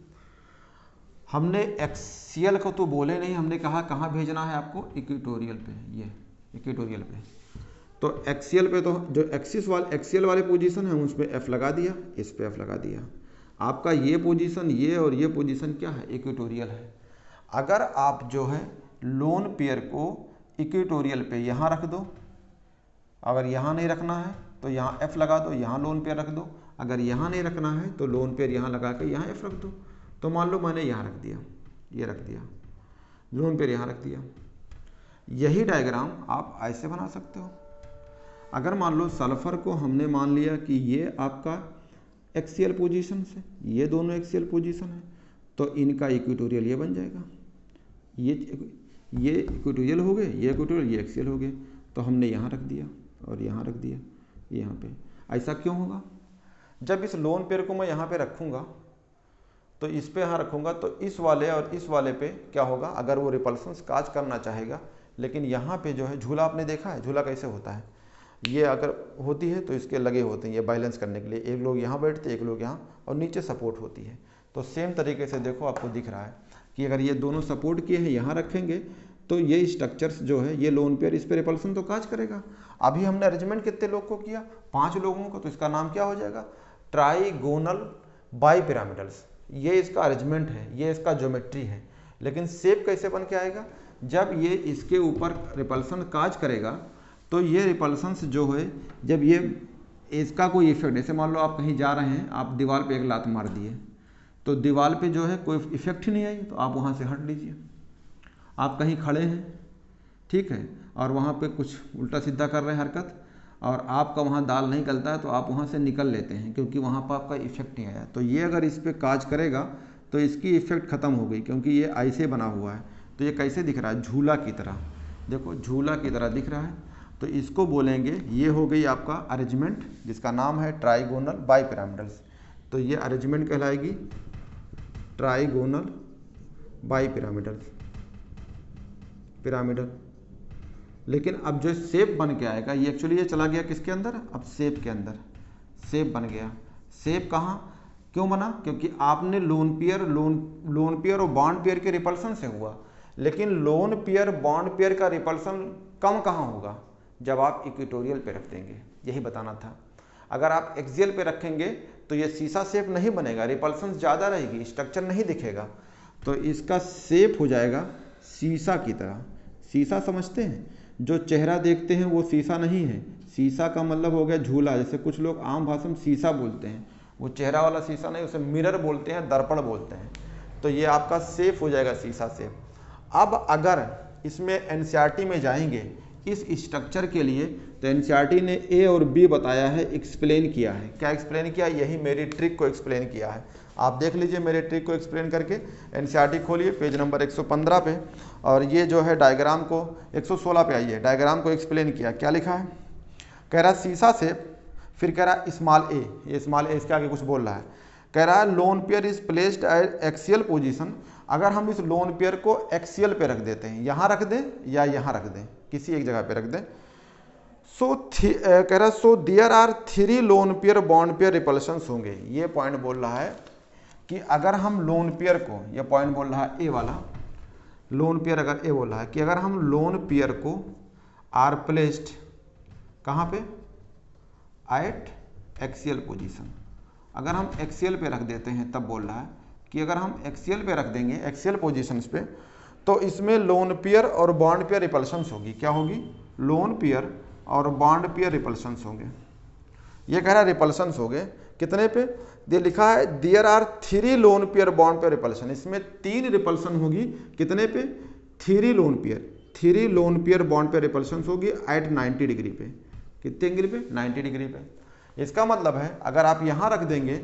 हमने एक्सियल को तो बोले नहीं, हमने कहा कहाँ भेजना है आपको, इक्वेटोरियल पे, ये इक्वेटोरियल पे। तो एक्सियल पे तो जो एक्सियल वाले पोजीशन है उस पर F लगा दिया, इस पे F लगा दिया। आपका ये पोजीशन, ये और ये पोजीशन क्या है, इक्वेटोरियल है। अगर आप जो है लोन पेयर को इक्वेटोरियल पे यहाँ रख दो, अगर यहाँ नहीं रखना है तो यहाँ F लगा दो, यहाँ लोन पेयर रख दो, अगर यहाँ नहीं रखना है तो लोन पेयर यहाँ लगा के यहाँ F रख दो। तो मान लो मैंने यहाँ रख दिया, ये रख दिया, लोन पेयर यहाँ रख दिया। यही डायग्राम आप ऐसे बना सकते हो। अगर मान लो सल्फर को हमने मान लिया कि ये आपका एक्सियल पोजीशन से, ये दोनों एक्सियल पोजीशन है, तो इनका इक्वेटोरियल ये बन जाएगा, ये इक्वेटोरियल हो गए, ये इक्वेटोरियल, ये एक्सियल हो गए। तो हमने यहाँ रख दिया और यहाँ रख दिया, यहाँ पे। ऐसा क्यों होगा, जब इस लोन पेयर को मैं यहाँ पे रखूँगा तो इस पे यहाँ रखूँगा, तो इस वाले और इस वाले पे क्या होगा, अगर वो रिपल्शंस काज करना चाहेगा, लेकिन यहाँ पे जो है झूला, आपने देखा है झूला कैसे होता है, ये अगर होती है तो इसके लगे होते हैं ये बैलेंस करने के लिए, एक लोग यहाँ बैठते हैं, एक लोग यहाँ, और नीचे सपोर्ट होती है। तो सेम तरीके से देखो आपको दिख रहा है कि अगर ये दोनों सपोर्ट किए हैं, यहाँ रखेंगे, तो ये स्ट्रक्चर्स जो है, ये लोन पेयर, इस पर रिपल्सन तो काज करेगा। अभी हमने अरेंजमेंट कितने लोग को किया, 5 लोगों को, तो इसका नाम क्या हो जाएगा, ट्राइगोनल बाइपिरामिडल्स। ये इसका अरेंजमेंट है, ये इसका ज्योमेट्री है। लेकिन शेप कैसे बन के आएगा, जब ये इसके ऊपर रिपल्सन काज करेगा, तो ये रिपल्सन्स जो है, जब ये इसका कोई इफेक्ट, जैसे मान लो आप कहीं जा रहे हैं, आप दीवार पे एक लात मार दिए, तो दीवार पे जो है कोई इफेक्ट ही नहीं आई, तो आप वहाँ से हट लीजिए। आप कहीं खड़े हैं, ठीक है, और वहाँ पे कुछ उल्टा सीधा कर रहे हैं हरकत, और आपका वहाँ दाल नहीं गलता है, तो आप वहाँ से निकल लेते हैं, क्योंकि वहाँ पर आपका इफेक्ट नहीं आया। तो ये अगर इस पर काज करेगा तो इसकी इफेक्ट ख़त्म हो गई, क्योंकि ये ऐसे बना हुआ है। तो ये कैसे दिख रहा है, झूला की तरह, देखो झूला की तरह दिख रहा है। तो इसको बोलेंगे, ये हो गई आपका अरेंजमेंट, जिसका नाम है ट्राइगोनल बाइपिरामिडल्स। तो ये अरेंजमेंट कहलाएगी ट्राइगोनल बाइपिरामिडल्स, पिरामिडल। लेकिन अब जो शेप बन के आएगा, ये एक्चुअली ये चला गया किसके अंदर, अब शेप के अंदर, शेप बन गया। शेप कहाँ, क्यों बना? क्योंकि आपने लोन पेयर और बॉन्ड पेयर के रिपल्सन से हुआ, लेकिन लोन पेयर बॉन्ड पेयर का रिपल्सन कम कहाँ होगा? जब आप इक्वेटोरियल पे रख देंगे, यही बताना था। अगर आप एक्सियल पे रखेंगे तो ये सीसा शेप नहीं बनेगा, रिपल्सन ज़्यादा रहेगी, स्ट्रक्चर नहीं दिखेगा, तो इसका शेप हो जाएगा सीसा की तरह। सीसा समझते हैं? जो चेहरा देखते हैं वो सीसा नहीं है। सीसा का मतलब हो गया झूला, जैसे कुछ लोग आम भाषा में सीसा बोलते हैं, वो चेहरा वाला सीसा नहीं, उसे मिरर बोलते हैं, दर्पण बोलते हैं। तो ये आपका शेप हो जाएगा सीसा शेप। अब अगर इसमें एनसीईआरटी में जाएंगे इस स्ट्रक्चर के लिए, तो एनसीईआरटी ने ए और बी बताया है, एक्सप्लेन किया है। क्या एक्सप्लेन किया? यही मेरी ट्रिक को एक्सप्लेन किया है। आप देख लीजिए मेरे ट्रिक को एक्सप्लेन करके। एनसीईआरटी खोलिए पेज नंबर 115 पे, और ये जो है डायग्राम को 116 पे आइए, डायग्राम को एक्सप्लेन किया। क्या लिखा है? कह रहा सीसा से, फिर कह रहा स्मॉल ए, ये स्मॉल ए इसके आगे कुछ बोल रहा है। कह रहा है loan pair is placed at axial position. अगर हम इस लोन पेयर को एक्सियल पे रख देते हैं, यहाँ रख दें या यहाँ रख दें, किसी एक जगह पे रख दें, कह रहा so there are 3 lone pair bond pair repulsions होंगे। ये पॉइंट बोल रहा है कि अगर हम लोन पेयर को, ये पॉइंट बोल रहा है ए वाला, लोन पेयर अगर ए बोल रहा है कि अगर हम लोन पेयर को आर प्लेस्ड कहाँ पे? Eight axial position. अगर हम एक्सियल पे रख देते हैं, तब बोल रहा है कि अगर हम एक्सियल पे रख देंगे, एक्सियल पोजीशंस पे, तो इसमें लोन पेयर और बॉन्ड पेयर रिपल्शंस होगी। क्या होगी? लोन पेयर और बॉन्ड पेयर रिपल्शंस होंगे। ये कह रहा है रिपल्शंस हो गए कितने पे? ये लिखा है there are 3 lone pair bond pair repulsion. इसमें 3 रिपल्शन होगी। कितने पे? 3 lone pair bond pair repulsions होगी एट 90 डिग्री पे। कितने डिग्री पे? 90 डिग्री पे। इसका मतलब है अगर आप यहाँ रख देंगे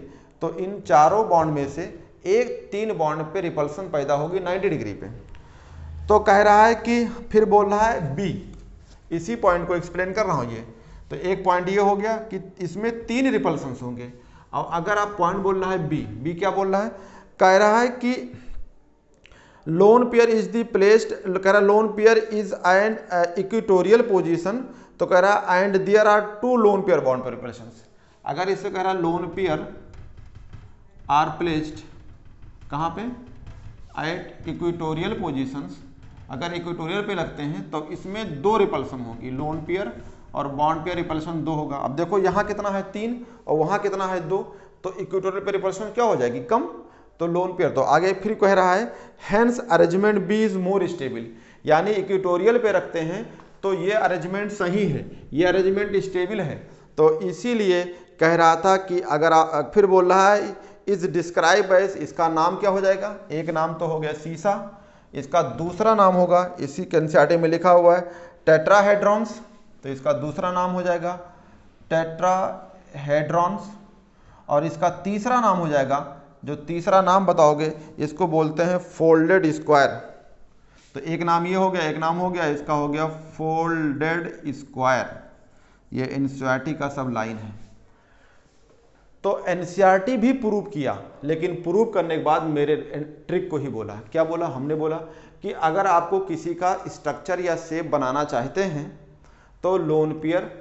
तो इन चारों बॉन्ड में से एक 3 बॉन्ड पे रिपल्सन पैदा होगी 90 डिग्री पे। तो कह रहा है कि फिर बोल रहा है बी, इसी पॉइंट को एक्सप्लेन कर रहा हूँ ये। तो एक पॉइंट ये हो गया कि इसमें 3 रिपल्सन्स होंगे। और अगर आप पॉइंट बोल रहा है बी क्या बोल रहा है? कह रहा है कि lone pair is the placed, कह रहा lone pair is an equatorial position. तो कह रहा है and there are 2 lone pair bond pair repulsions. अगर इसे कह रहा लोन पेयर आर प्लेस्ड कहाँ पे? At equatorial positions. अगर इक्वेटोरियल पे लगते हैं तो इसमें 2 रिपल्सन होगी, लोन पेयर और बॉन्ड पेयर रिपल्सन 2 होगा। अब देखो यहाँ कितना है 3 और वहाँ कितना है 2, तो इक्वेटोरियल पे रिपल्सन क्या हो जाएगी? कम। तो लोन पेयर, तो आगे फिर कह रहा है hence arrangement b is more stable. यानी इक्वेटोरियल पे रखते हैं तो ये अरेंजमेंट सही है, ये अरेंजमेंट स्टेबल है। तो इसीलिए कह रहा था कि अगर आप, फिर बोल रहा है इज डिस्क्राइब एज, इसका नाम क्या हो जाएगा? एक नाम तो हो गया सीसा, इसका दूसरा नाम होगा, इसी एनसीईआरटी में लिखा हुआ है टेट्राहेड्रॉन्स, तो इसका दूसरा नाम हो जाएगा टेट्राहेड्रॉन्स। और इसका तीसरा नाम हो जाएगा, जो तीसरा नाम बताओगे इसको बोलते हैं फोल्डेड स्क्वायर। तो एक नाम ये हो गया, एक नाम हो गया, इसका हो गया फोल्डेड स्क्वायर। ये एनसीईआरटी का सब लाइन है। तो एनसीईआरटी भी प्रूव किया, लेकिन प्रूव करने के बाद मेरे ट्रिक को ही बोला। क्या बोला? हमने बोला कि अगर आपको किसी का स्ट्रक्चर या शेप बनाना चाहते हैं तो loan pair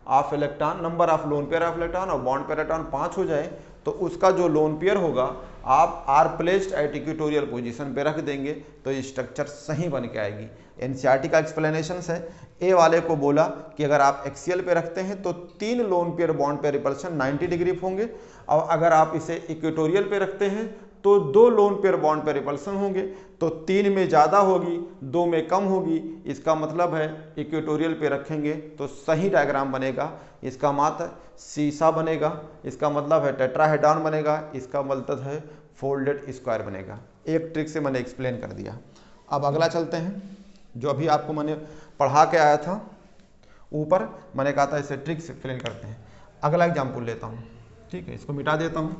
of electron, number of lone pair of electron और बॉन्ड पेयर इलेक्ट्रॉन 5 हो जाए, तो उसका जो लोन पेयर होगा आप are placed at equatorial position पे रख देंगे तो ये स्ट्रक्चर सही बन के आएगी। एनसीईआरटी का एक्सप्लेनेशन है। ए वाले को बोला कि अगर आप एक्सियल पे रखते हैं तो 3 lone pair bond pair repulsion 90 degree होंगे, और अगर आप इसे इक्वेटोरियल पे रखते हैं तो 2 lone pair bond pair repulsion होंगे। तो 3 में ज़्यादा होगी, 2 में कम होगी। इसका मतलब है इक्वेटोरियल पे रखेंगे तो सही डायग्राम बनेगा, इसका मात्र सीसा बनेगा, इसका मतलब है टेट्राहेड्रॉन बनेगा, इसका मतलब है फोल्डेड स्क्वायर बनेगा। एक ट्रिक से मैंने एक्सप्लेन कर दिया। अब अगला चलते हैं, जो अभी आपको मैंने पढ़ा के आया था ऊपर, मैंने कहा था इसे ट्रिक से एक्सप्लेन करते हैं। अगला एग्जाम्पल लेता हूँ, ठीक है, इसको मिटा देता हूँ।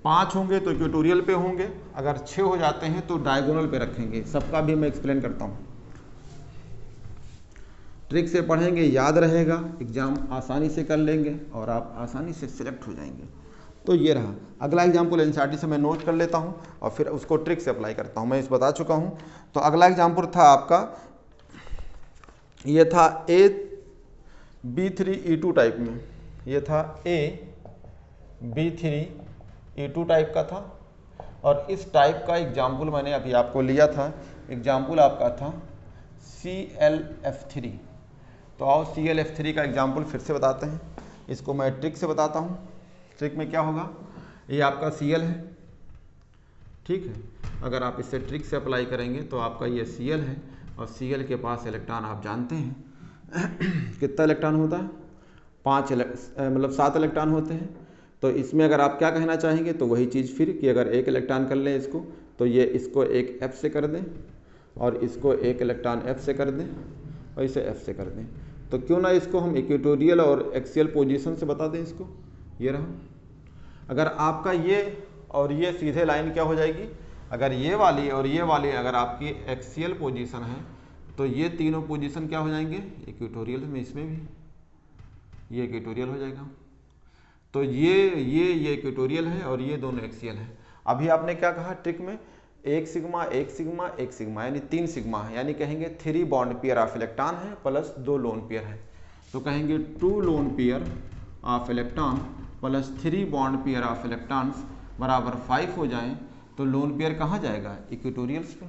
5 होंगे तो इक्वेटोरियल पे होंगे, अगर 6 हो जाते हैं तो डायगोनल पे रखेंगे। सबका भी मैं एक्सप्लेन करता हूँ। ट्रिक से पढ़ेंगे, याद रहेगा, एग्जाम आसानी से कर लेंगे और आप आसानी से सिलेक्ट हो जाएंगे। तो ये रहा अगला एग्जाम्पल। एनसीईआरटी से मैं नोट कर लेता हूँ और फिर उसको ट्रिक से अप्लाई करता हूँ। मैं इस बता चुका हूँ। तो अगला एग्जाम्पल था आपका, ये था A B3E2 टाइप में, ये था B3E2 टाइप का था, और इस टाइप का एग्जाम्पल मैंने अभी आपको लिया था, एग्जाम्पल आपका था ClF3। तो आओ ClF3 का एग्जाम्पल फिर से बताते हैं, इसको मैं ट्रिक से बताता हूँ। ट्रिक में क्या होगा, ये आपका Cl है, ठीक है। अगर आप इसे ट्रिक से अप्लाई करेंगे तो आपका ये Cl है, और Cl के पास इलेक्ट्रॉन आप जानते हैं कितना इलेक्ट्रॉन होता है, 7 इलेक्ट्रॉन होते हैं। तो इसमें अगर आप क्या कहना चाहेंगे तो वही चीज़ फिर कि अगर एक इलेक्ट्रॉन कर लें इसको, तो ये इसको एक F से कर दें, और इसको एक इलेक्ट्रॉन F से कर दें, और इसे F से कर दें। तो क्यों ना इसको हम इक्वेटोरियल और एक्सियल पोजीशन से बता दें इसको, ये रहा। अगर आपका ये और ये सीधे लाइन क्या हो जाएगी, अगर ये वाली और ये वाली अगर आपकी एक्सियल पोजीशन है तो ये तीनों पोजीशन क्या हो जाएंगे, इक्वेटोरियल में, इसमें भी ये इक्वेटोरियल हो जाएगा। तो ये इक्वेटोरियल है और ये दोनों एक्सियल है। अभी आपने क्या कहा ट्रिक में, एक सिग्मा एक सिग्मा एक सिग्मा, यानी 3 सिग्मा है, यानी कहेंगे 3 बॉन्ड पेयर ऑफ इलेक्ट्रॉन है प्लस 2 लोन पेयर है। तो कहेंगे 2 lone pair of electron plus 3 bond pair of electrons बराबर 5 हो जाएं, तो लोन पेयर कहाँ जाएगा, इक्वेटोरियल्स पे।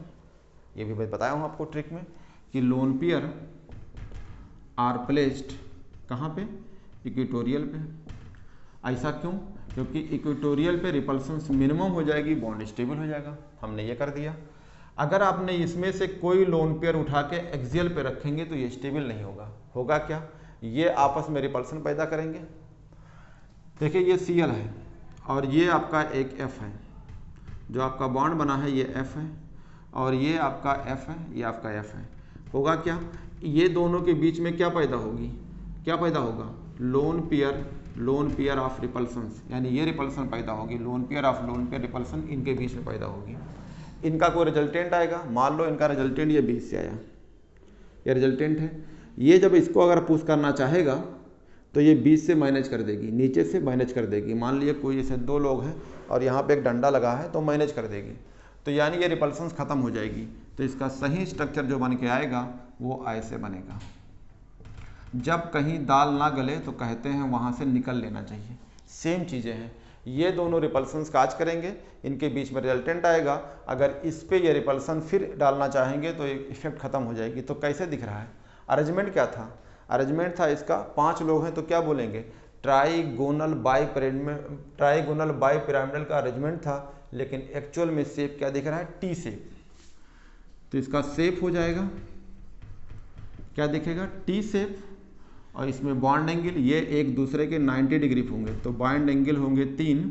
ये भी मैं बताया हूँ आपको ट्रिक में कि लोन पेयर आर प्लेस्ड कहाँ पे, इक्वेटोरियल पे। ऐसा क्यों, क्योंकि इक्वेटोरियल पे रिपल्सन मिनिमम हो जाएगी, बॉन्ड स्टेबल हो जाएगा। हमने ये कर दिया। अगर आपने इसमें से कोई लोन पेयर उठा के एक्सियल पे रखेंगे तो ये स्टेबल नहीं होगा। होगा क्या, ये आपस में रिपल्सन पैदा करेंगे। देखिए ये Cl है और ये आपका एक F है, जो आपका बॉन्ड बना है ये F है, और ये आपका F है, ये आपका F है। होगा क्या, ये दोनों के बीच में क्या पैदा होगी, क्या पैदा होगा, लोन पेयर ऑफ रिपल्सन्स, यानी ये रिपल्सन पैदा होगी, लोन पेयर रिपल्सन इनके बीच में पैदा होगी। इनका कोई रिजल्टेंट आएगा, मान लो इनका रिजल्टेंट ये 20 से आया, ये रिजल्टेंट है। ये जब इसको अगर पुश करना चाहेगा तो ये 20 से मैनेज कर देगी, नीचे से मैनेज कर देगी। मान लीजिए कोई जैसे 2 लोग हैं और यहाँ पे एक डंडा लगा है तो मैनेज कर देगी, तो यानी ये रिपल्सन्स खत्म हो जाएगी। तो इसका सही स्ट्रक्चर जो बन के आएगा वो ऐसे बनेगा। जब कहीं दाल ना गले तो कहते हैं वहाँ से निकल लेना चाहिए। सेम चीज़ें हैं, ये दोनों रिपल्सन्स काज करेंगे, इनके बीच में रिजल्टेंट आएगा। अगर इस पे ये रिपल्सन फिर डालना चाहेंगे तो इफेक्ट खत्म हो जाएगी। तो कैसे दिख रहा है, अरेंजमेंट क्या था, अरेंजमेंट था इसका 5 लोग हैं तो क्या बोलेंगे, ट्राइगोनल बाइपिरामिडल का अरेंजमेंट था, लेकिन एक्चुअल में शेप क्या दिख रहा है, टी शेप। तो इसका शेप हो जाएगा, क्या दिखेगा, टी शेप। और इसमें बॉन्ड एंगल ये एक दूसरे के 90 डिग्री होंगे, तो बॉन्ड एंगल होंगे 3,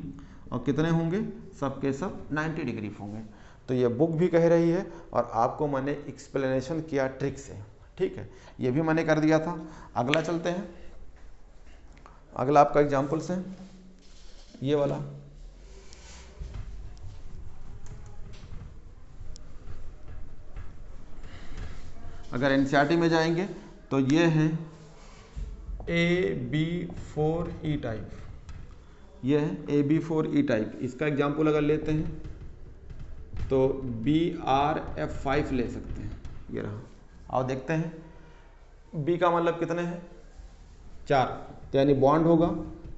और कितने होंगे, सबके सब 90 डिग्री होंगे। तो ये बुक भी कह रही है और आपको मैंने एक्सप्लेनेशन किया ट्रिक से, ठीक है, ये भी मैंने कर दिया था। अगला चलते हैं, अगला आपका एग्जाम्पल्स है ये वाला। अगर एनसीईआरटी में जाएंगे तो ये है AB4E टाइप, ये है AB4E टाइप। इसका एग्जाम्पल अगर लेते हैं तो BRF5 ले सकते हैं, ये रहा। आओ देखते हैं, B का मतलब कितने हैं, 4, तो यानी बॉन्ड होगा,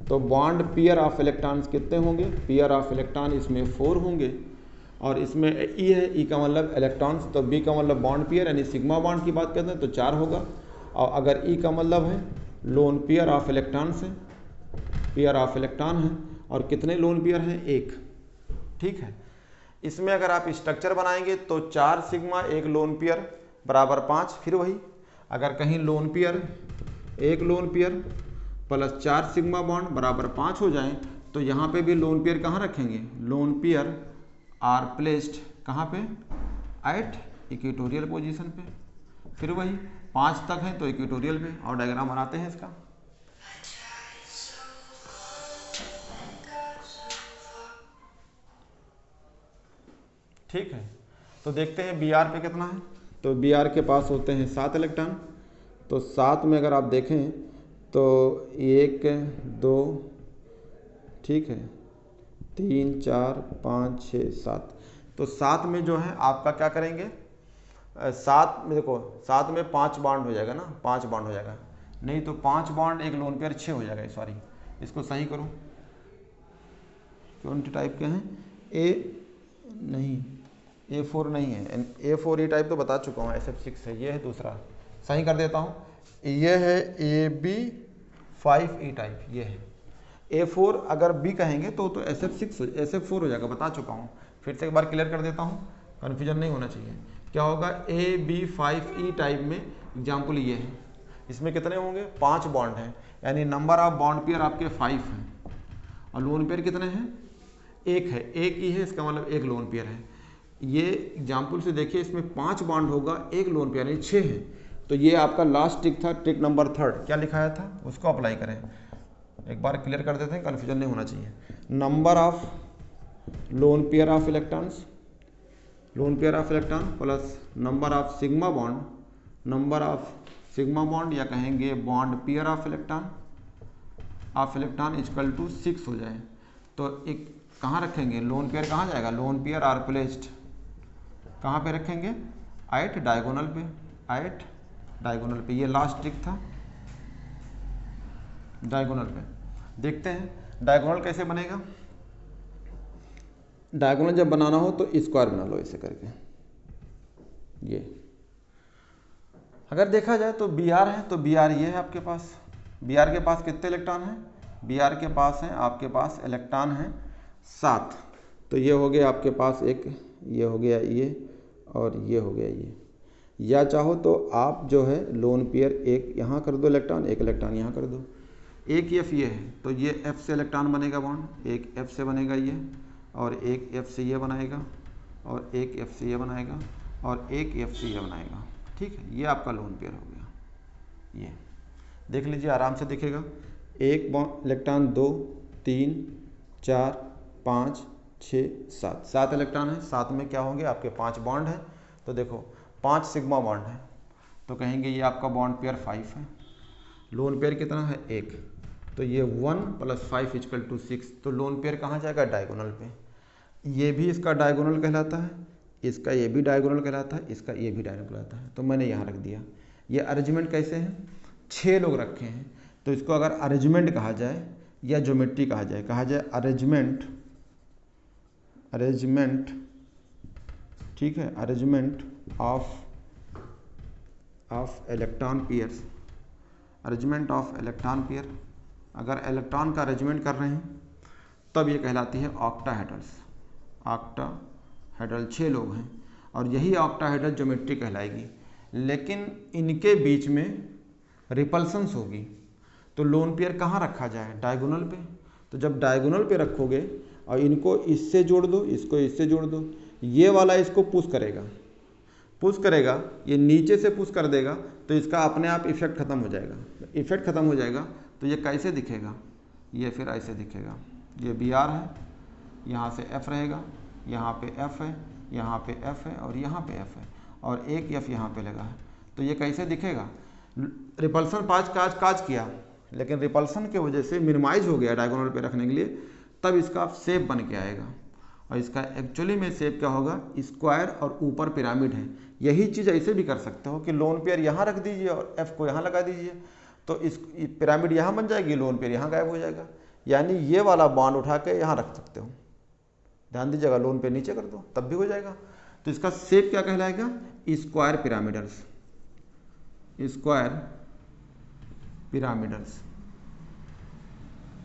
तो बॉन्ड पेयर ऑफ इलेक्ट्रॉन्स कितने होंगे, पेयर ऑफ इलेक्ट्रॉन इसमें 4 होंगे, और इसमें E है, E का मतलब इलेक्ट्रॉन्स, तो B का मतलब बॉन्ड पेयर यानी सिग्मा बॉन्ड की बात करते हैं तो 4 होगा। और अगर E का मतलब है लोन पेयर ऑफ इलेक्ट्रॉन्स है, पेयर ऑफ इलेक्ट्रॉन है, और कितने लोन पेयर हैं, 1, ठीक है। इसमें अगर आप स्ट्रक्चर बनाएंगे तो 4 सिग्मा 1 लोन पेयर बराबर 5, फिर वही अगर कहीं lone pair 1 loan pair plus 4 sigma bond बराबर 5 हो जाएं, तो यहाँ पे भी लोन पेयर कहाँ रखेंगे, लोन पेयर आर प्लेस्ड कहाँ पे, एट इक्वेटोरियल पोजीशन पे, फिर वही 5 तक है तो इक्वेटोरियल पे। और डायग्राम बनाते हैं इसका, ठीक है। तो देखते हैं बी आर पे कितना है, तो बी आर के पास होते हैं 7 इलेक्ट्रॉन, तो 7 में अगर आप देखें तो 1 2 ठीक है 3 4 5 6 7, तो 7 में जो है आपका क्या करेंगे, 7 में देखो 7 में 5 बॉन्ड हो जाएगा ना, 5 बॉन्ड हो जाएगा, नहीं तो 5 बॉन्ड 1 लोन पेयर 6 हो जाएगा, सॉरी इसको सही करो, कौन सी टाइप के हैं, ए नहीं, A4 नहीं है, A4 टाइप तो बता चुका हूँ, SF6 है, ये है दूसरा, सही कर देता हूँ, ये है AB5E टाइप, ये है A4, अगर B कहेंगे तो SF4 हो जाएगा, बता चुका हूँ, फिर से एक बार क्लियर कर देता हूँ, कन्फ्यूजन नहीं होना चाहिए। क्या होगा, AB5E टाइप में एग्जाम्पल ये है, इसमें कितने होंगे, 5 बॉन्ड हैं, यानी नंबर ऑफ बॉन्ड पेयर आपके 5 हैं, और लोन पेयर कितने हैं, 1 है, एक ही है, इसका मतलब 1 लोन पेयर है। ये एग्जाम्पल से देखिए, इसमें 5 बॉन्ड होगा, 1 लोन पेयर यानी 6 है, तो ये आपका लास्ट ट्रिक था, ट्रिक नंबर 3 क्या लिखाया था उसको अप्लाई करें, एक बार क्लियर कर देते हैं, कन्फ्यूजन नहीं होना चाहिए। Number of lone pair of electrons, lone pair of electron plus number of sigma bond, number of sigma bond या कहेंगे bond pair of electron equal to 6 हो जाए, तो एक कहाँ रखेंगे, लोन पेयर कहाँ जाएगा, लोन पेयर आर प्लेस्ड कहाँ पे रखेंगे, एट डायगोनल पे, एट डायगोनल पे, ये लास्ट ट्रिक था, डायगोनल पे। देखते हैं डायगोनल कैसे बनेगा, डायगोनल जब बनाना हो तो स्क्वायर बना लो ऐसे करके, ये अगर देखा जाए तो बी आर है, तो बी आर ये है आपके पास, बी आर के पास कितने इलेक्ट्रॉन हैं, बी आर के पास हैं आपके पास इलेक्ट्रॉन हैं 7, तो ये हो गया आपके पास एक, ये हो गया ये, और ये हो गया ये, या चाहो तो आप जो है लोन पेयर एक यहाँ कर दो इलेक्ट्रॉन, एक इलेक्ट्रॉन यहाँ कर दो, एक एफ ये है तो ये एफ से इलेक्ट्रॉन बनेगा बॉन्ड, एक एफ से बनेगा ये, और एक एफ से ये बनाएगा, और एक एफ से ये बनाएगा, और एक एफ से ये बनाएगा, ठीक है, ये आपका लोन पेयर हो गया। ये देख लीजिए आराम से दिखेगा, एक बॉन्ड इलेक्ट्रॉन 2 3 4 5 6 7, 7 इलेक्ट्रॉन है, 7 में क्या होंगे आपके 5 बॉन्ड हैं, तो देखो 5 सिग्मा बॉन्ड है, तो कहेंगे ये आपका बॉन्ड पेयर 5 है, लोन पेयर कितना है 1, तो ये 1 + 5 = 6, तो लोन पेयर कहाँ जाएगा, डायगोनल पे, ये भी इसका डायगोनल कहलाता है, इसका ये भी डायगोनल कहलाता है, इसका ये भी डायगोनल कहलाता है, तो मैंने यहाँ रख दिया। ये अरेंजमेंट कैसे हैं, 6 लोग रखे हैं, तो इसको अगर अरेंजमेंट कहा जाए या ज्योमेट्री कहा जाए अरेंजमेंट, ठीक है, arrangement of electron pairs, arrangement of electron pair, अगर इलेक्ट्रॉन का अरेंजमेंट कर रहे हैं तब ये कहलाती है ऑक्टाहेड्रल्स, ऑक्टाहेड्रल 6 लोग हैं, और यही ऑक्टाहेड्रल ज्योमेट्री कहलाएगी, लेकिन इनके बीच में रिपल्सन्स होगी, तो लोन पेयर कहाँ रखा जाए, डायगोनल पे, तो जब डायगोनल पे रखोगे और इनको इससे जोड़ दो, इसको इससे जोड़ दो, ये वाला इसको पुश करेगा, ये नीचे से पुश कर देगा, तो इसका अपने आप इफेक्ट खत्म हो जाएगा, इफेक्ट खत्म हो जाएगा तो ये कैसे दिखेगा, ये फिर ऐसे दिखेगा, ये बी आर है, यहाँ से एफ रहेगा, यहाँ पे एफ है, यहाँ पे एफ है, और यहाँ पे एफ है, और एक एफ यहाँ पे लगा है, तो ये कैसे दिखेगा, रिपल्सन काज किया, लेकिन रिपल्सन की वजह से मिनिमाइज हो गया डायगोनल पे रखने के लिए, तब इसका शेप बन के आएगा, और इसका एक्चुअली में शेप क्या होगा, स्क्वायर और ऊपर पिरामिड है। यही चीज़ ऐसे भी कर सकते हो कि लोन पेयर यहाँ रख दीजिए और एफ को यहाँ लगा दीजिए, तो इस पिरामिड यहाँ बन जाएगी, लोन पेयर यहाँ गायब हो जाएगा, यानी ये वाला बॉन्ड उठा के यहाँ रख सकते हो, ध्यान दीजिएगा, लोन पेयर नीचे कर दो तब भी हो जाएगा, तो इसका शेप क्या कहलाएगा, स्क्वायर पिरामिडल्स, स्क्वायर पिरामिडल्स,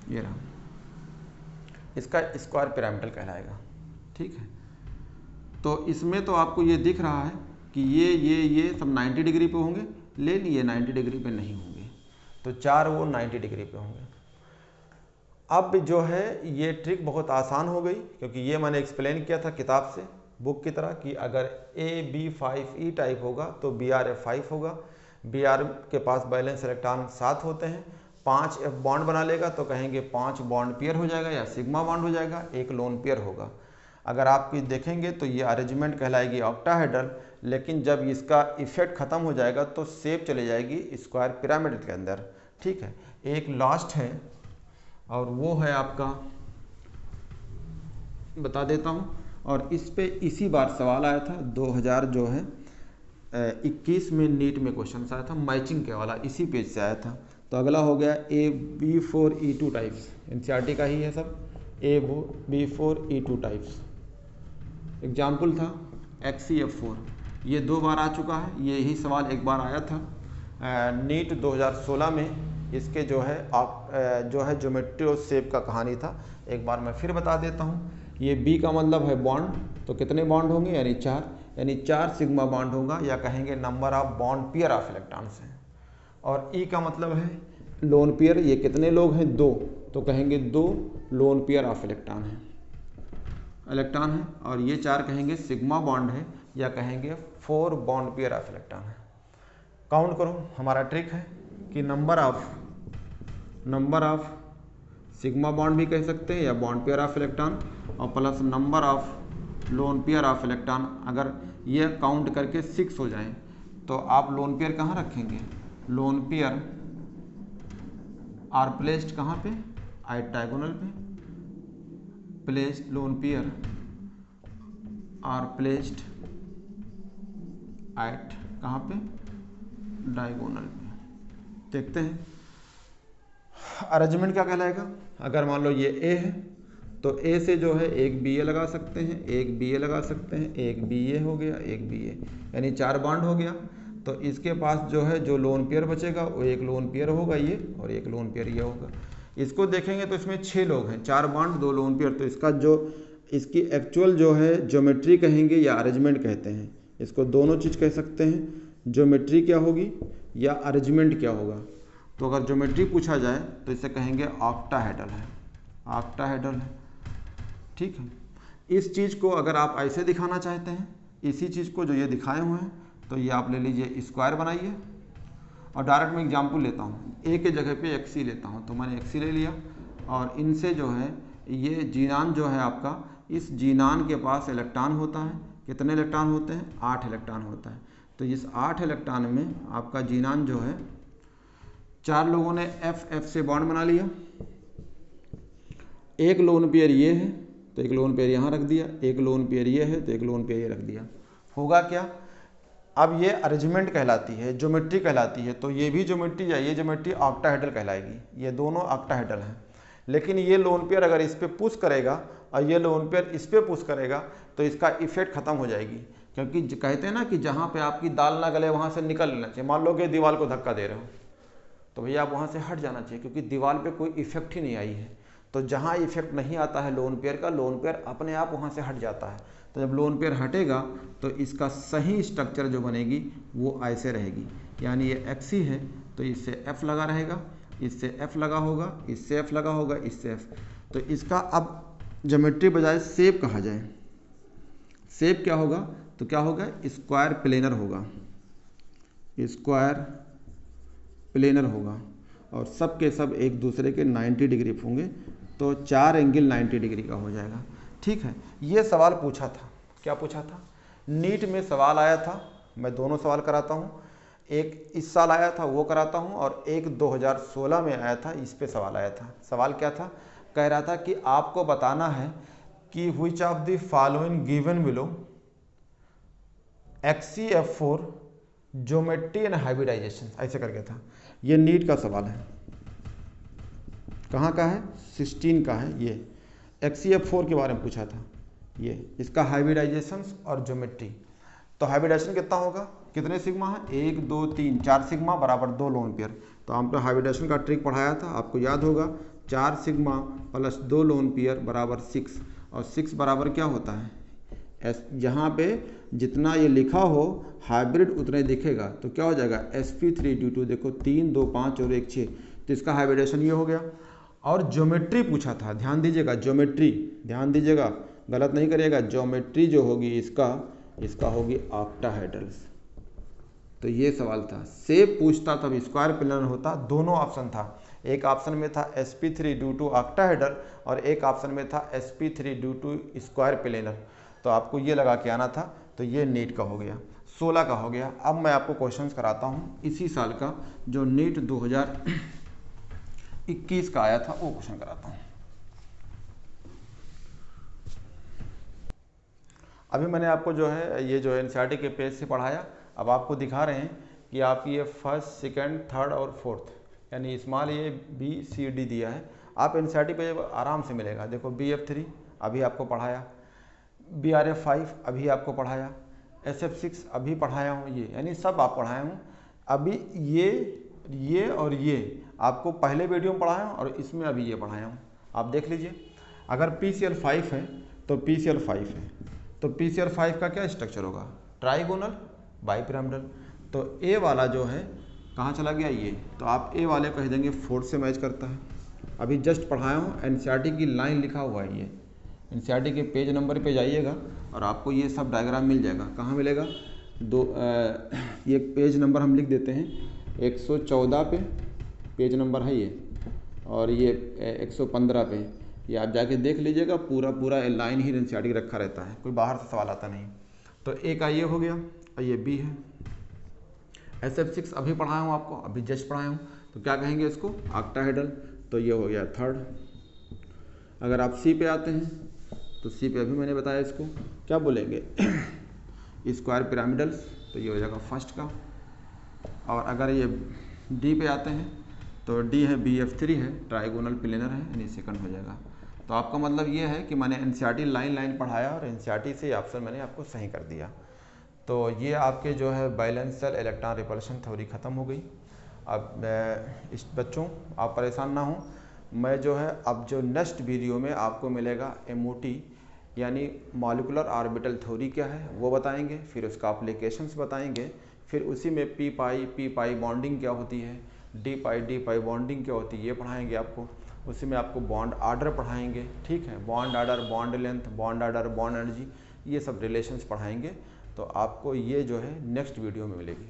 ये रहा, इसका स्क्वायर पिरामिडल कहलाएगा, ठीक है। तो इसमें तो आपको ये दिख रहा है कि ये सब 90 डिग्री पे होंगे, ले लिए 90 डिग्री पे नहीं होंगे, तो 4 वो 90 डिग्री पे होंगे। अब जो है ये ट्रिक बहुत आसान हो गई, क्योंकि ये मैंने एक्सप्लेन किया था किताब से, बुक की तरह, कि अगर AB5E टाइप होगा तो BrF5 होगा, BR के पास बैलेंस इलेक्ट्रॉन 7 होते हैं, 5 F बॉन्ड बना लेगा तो कहेंगे 5 बॉन्ड पेयर हो जाएगा या सिग्मा बॉन्ड हो जाएगा, एक लोन पेयर होगा। अगर आप देखेंगे तो ये अरेंजमेंट कहलाएगी ऑक्टाहेड्रल, लेकिन जब इसका इफेक्ट खत्म हो जाएगा तो शेप चली जाएगी स्क्वायर पिरामिड के अंदर, ठीक है। एक लास्ट है और वो है आपका, बता देता हूँ, और इस पे इसी बार सवाल आया था 2000 जो है 21 में नीट में क्वेश्चन आया था, मैचिंग के वाला, इसी पेज से आया था, तो अगला हो गया AB4E2 टाइप्स, NCERT का ही है सब, AB4E2 टाइप्स। एग्जाम्पल था XCF4, ये 2 बार आ चुका है, ये ही सवाल एक बार आया था नीट 2016 में। इसके जो है ज्योमेट्री और शेप का कहानी था, एक बार मैं फिर बता देता हूँ। ये B का मतलब है बॉन्ड, तो कितने बॉन्ड होंगे, यानी 4, यानी 4 सिग्मा बॉन्ड होगा, या कहेंगे number of bond pair of electrons हैं। और E का मतलब है लोन पेयर, ये कितने लोग हैं, 2, तो कहेंगे 2 लोन पेयर ऑफ इलेक्ट्रॉन है। और ये 4 कहेंगे सिग्मा बॉन्ड है, या कहेंगे 4 बॉन्ड पेयर ऑफ इलेक्ट्रॉन है। काउंट करो, हमारा ट्रिक है कि नंबर ऑफ सिग्मा बॉन्ड भी कह सकते हैं या बॉन्ड पेयर ऑफ इलेक्ट्रॉन, और plus number of lone pair of electron. अगर ये काउंट करके 6 हो जाएं तो आप लोन पेयर कहाँ रखेंगे, लोन पेयर आर प्लेस्ड कहाँ पे, एट डायगोनल पे, placed lone pair are placed at कहाँ पे, डायगोनल पे। देखते हैं अरेंजमेंट क्या कहलाएगा। अगर मान लो ये ए है तो ए से जो है एक बी ए लगा सकते हैं, एक बी ए लगा सकते हैं, एक बी ए हो गया, एक बी ए, यानी 4 बॉन्ड हो गया। तो इसके पास जो है जो लोन पेयर बचेगा वो एक लोन पेयर होगा ये, और एक लोन पेयर ये होगा। इसको देखेंगे तो इसमें 6 लोग हैं, 4 बॉन्ड 2 लोन पेयर, तो इसका जो इसकी एक्चुअल जो है ज्योमेट्री कहेंगे या अरेंजमेंट कहते हैं, इसको दोनों चीज़ कह सकते हैं। ज्योमेट्री क्या होगी या अरेंजमेंट क्या होगा। तो अगर ज्योमेट्री पूछा जाए तो इसे कहेंगे ऑक्टाहेड्रल है, ऑक्टाहेड्रल है, ठीक है। इस चीज़ को अगर आप ऐसे दिखाना चाहते हैं, इसी चीज़ को जो ये दिखाए हुए हैं, तो ये आप ले लीजिए स्क्वायर बनाइए, और डायरेक्ट मैं एग्जाम्पल लेता हूँ, ए के जगह पे XC लेता हूँ, तो मैंने XC ले लिया, और इनसे जो है ये जीनान जो है आपका, इस जीनान के पास इलेक्ट्रॉन होता है, कितने इलेक्ट्रॉन होते हैं, 8 इलेक्ट्रॉन होता है। तो इस 8 इलेक्ट्रॉन में आपका जीनान जो है 4 लोगों ने F से बॉन्ड बना लिया, एक लोन पेयर ये है तो एक लोन पेयर यहाँ रख दिया, एक लोन पेयर ये है तो एक लोन पेयर ये रख दिया। होगा क्या, अब ये अरेंजमेंट कहलाती है, ज्योमेट्री कहलाती है। तो ये भी ज्योमेट्री या ये ज्योमेट्री ऑक्टाहेड्रल कहलाएगी, ये दोनों ऑक्टाहेड्रल हैं। लेकिन ये लोन पेयर अगर इस पर पुश करेगा और ये लोन पेयर इस पर पुश करेगा तो इसका इफेक्ट खत्म हो जाएगी, क्योंकि कहते हैं ना कि जहाँ पे आपकी दाल ना गले वहाँ से निकल लेना चाहिए। मान लो कि दीवार को धक्का दे रहे हो तो भैया आप वहाँ से हट जाना चाहिए, क्योंकि दीवार पे कोई इफेक्ट ही नहीं आई है। तो जहाँ इफेक्ट नहीं आता है लोन पेयर का, लोन पेयर अपने आप वहाँ से हट जाता है। तो जब लोन पेयर हटेगा तो इसका सही स्ट्रक्चर जो बनेगी वो ऐसे रहेगी, यानी ये XC है तो इससे F लगा रहेगा, इससे F लगा होगा, इससे F लगा होगा, इससे F। तो इसका अब ज्योमेट्री बजाय शेप कहा जाए, शेप क्या होगा, तो क्या होगा, स्क्वायर प्लेनर होगा, स्क्वायर प्लेनर होगा, और सब के सब एक दूसरे के 90 डिग्री होंगे, तो 4 एंगल 90 डिग्री का हो जाएगा। ठीक है, ये सवाल पूछा था, क्या पूछा था, नीट में सवाल आया था। मैं दोनों सवाल कराता हूँ, एक इस साल आया था वो कराता हूँ, और एक 2016 में आया था, इस पे सवाल आया था। सवाल क्या था, कह रहा था कि आपको बताना है कि which of the following given below XCF4 geometry and hybridisation, ऐसे करके था। ये नीट का सवाल है, कहाँ का है, 16 का है। ये XCF4 के बारे में पूछा था, ये इसका हाइब्रिडाइजेशन और ज्योमेट्री। तो हाइब्रिडाइजेशन कितना होगा, कितने सिग्मा है, 1 2 3 4 सिग्मा बराबर 2 लोन पेयर। तो हमने हाइब्रिडाइजेशन का ट्रिक पढ़ाया था, आपको याद होगा, 4 सिग्मा प्लस 2 लोन पेयर बराबर 6, और 6 बराबर क्या होता है, यहाँ पे जितना ये लिखा हो हाइब्रिड उतने दिखेगा, तो क्या हो जाएगा sp3d2, देखो 3 2 5 और 1 6, तो इसका हाइब्रिडेशन ये हो गया। और ज्योमेट्री पूछा था, ध्यान दीजिएगा, ज्योमेट्री ध्यान दीजिएगा, गलत नहीं करिएगा। ज्योमेट्री जो होगी इसका होगी ऑक्टाहेड्रल्स। तो ये सवाल था। शेप पूछता तब स्क्वायर प्लेनर होता, दोनों ऑप्शन था। एक ऑप्शन में था sp3d2 ऑक्टाहेड्रल और एक ऑप्शन में था sp3d2 स्क्वायर प्लेनर। तो आपको ये लगा के आना था। तो ये नीट का हो गया, 16 का हो गया। अब मैं आपको क्वेश्चंस कराता हूँ इसी साल का, जो नीट 2021 का आया था, वो क्वेश्चन कराता हूँ। अभी मैंने आपको जो है ये जो एनसीईआरटी के पेज से पढ़ाया, अब आपको दिखा रहे हैं कि आप ये फर्स्ट सेकंड थर्ड और फोर्थ यानी small a b c d दिया है, आप एनसीईआरटी पे आराम से मिलेगा। देखो BF3 अभी आपको पढ़ाया, BRF5 अभी आपको पढ़ाया, SF6 अभी पढ़ाया हूँ, ये यानी सब आप पढ़ाया हूँ। अभी ये और ये आपको पहले वीडियो में पढ़ाया हूँ और इसमें अभी ये पढ़ाया हूँ, आप देख लीजिए। अगर PCL5 है तो PCL5 है, तो PCL5 का क्या स्ट्रक्चर होगा, ट्राइगोनल बाइपिरामिडल। तो ए वाला जो है कहाँ चला गया, ये, तो आप ए वाले कह देंगे 4 से मैच करता है। अभी जस्ट पढ़ाया हूँ, एनसीईआरटी की लाइन लिखा हुआ है, ये एनसीईआरटी के पेज नंबर पे जाइएगा और आपको ये सब डायग्राम मिल जाएगा। कहाँ मिलेगा, ये पेज नंबर हम लिख देते हैं, 114 पे पेज नंबर है ये, और ये 115 पे, ये आप जाके देख लीजिएगा, पूरा लाइन ही एनसीईआरटी रखा रहता है, कोई बाहर से सवाल आता नहीं। तो ए का ये हो गया और ये बी है। SF6 अभी पढ़ाया हूँ आपको, अभी जस्ट पढ़ाया हूँ, तो क्या कहेंगे इसको, ऑक्टाहेड्रल, तो ये हो गया थर्ड। अगर आप सी पे आते हैं तो सी पे अभी मैंने बताया, इसको क्या बोलेंगे, स्क्वायर पिरामिडल्स, तो ये हो जाएगा फर्स्ट का। और अगर ये डी पे आते हैं तो डी है BF3 है, ट्राइगोनल प्लेनर है, यानी सेकंड हो जाएगा। तो आपका मतलब ये है कि मैंने एनसीईआरटी लाइन पढ़ाया और एनसीईआरटी से ऑप्शन मैंने आपको सही कर दिया। तो ये आपके जो है बैलेंस इलेक्ट्रॉन रिपल्शन थ्योरी ख़त्म हो गई। अब इस बच्चों आप परेशान ना हो, मैं जो है अब जो नेक्स्ट वीडियो में आपको मिलेगा MOT यानी मॉलिक्यूलर ऑर्बिटल थ्योरी क्या है वो बताएंगे, फिर उसका एप्लीकेशंस बताएंगे, फिर उसी में पी पाई बॉन्डिंग क्या होती है, डी पाई बॉन्डिंग क्या होती है ये पढ़ाएंगे आपको। उसी में आपको बॉन्ड आर्डर पढ़ाएंगे, ठीक है, bond order, bond length, bond order, bond energy, ये सब रिलेशंस पढ़ाएंगे। तो आपको ये जो है नेक्स्ट वीडियो में मिलेगी।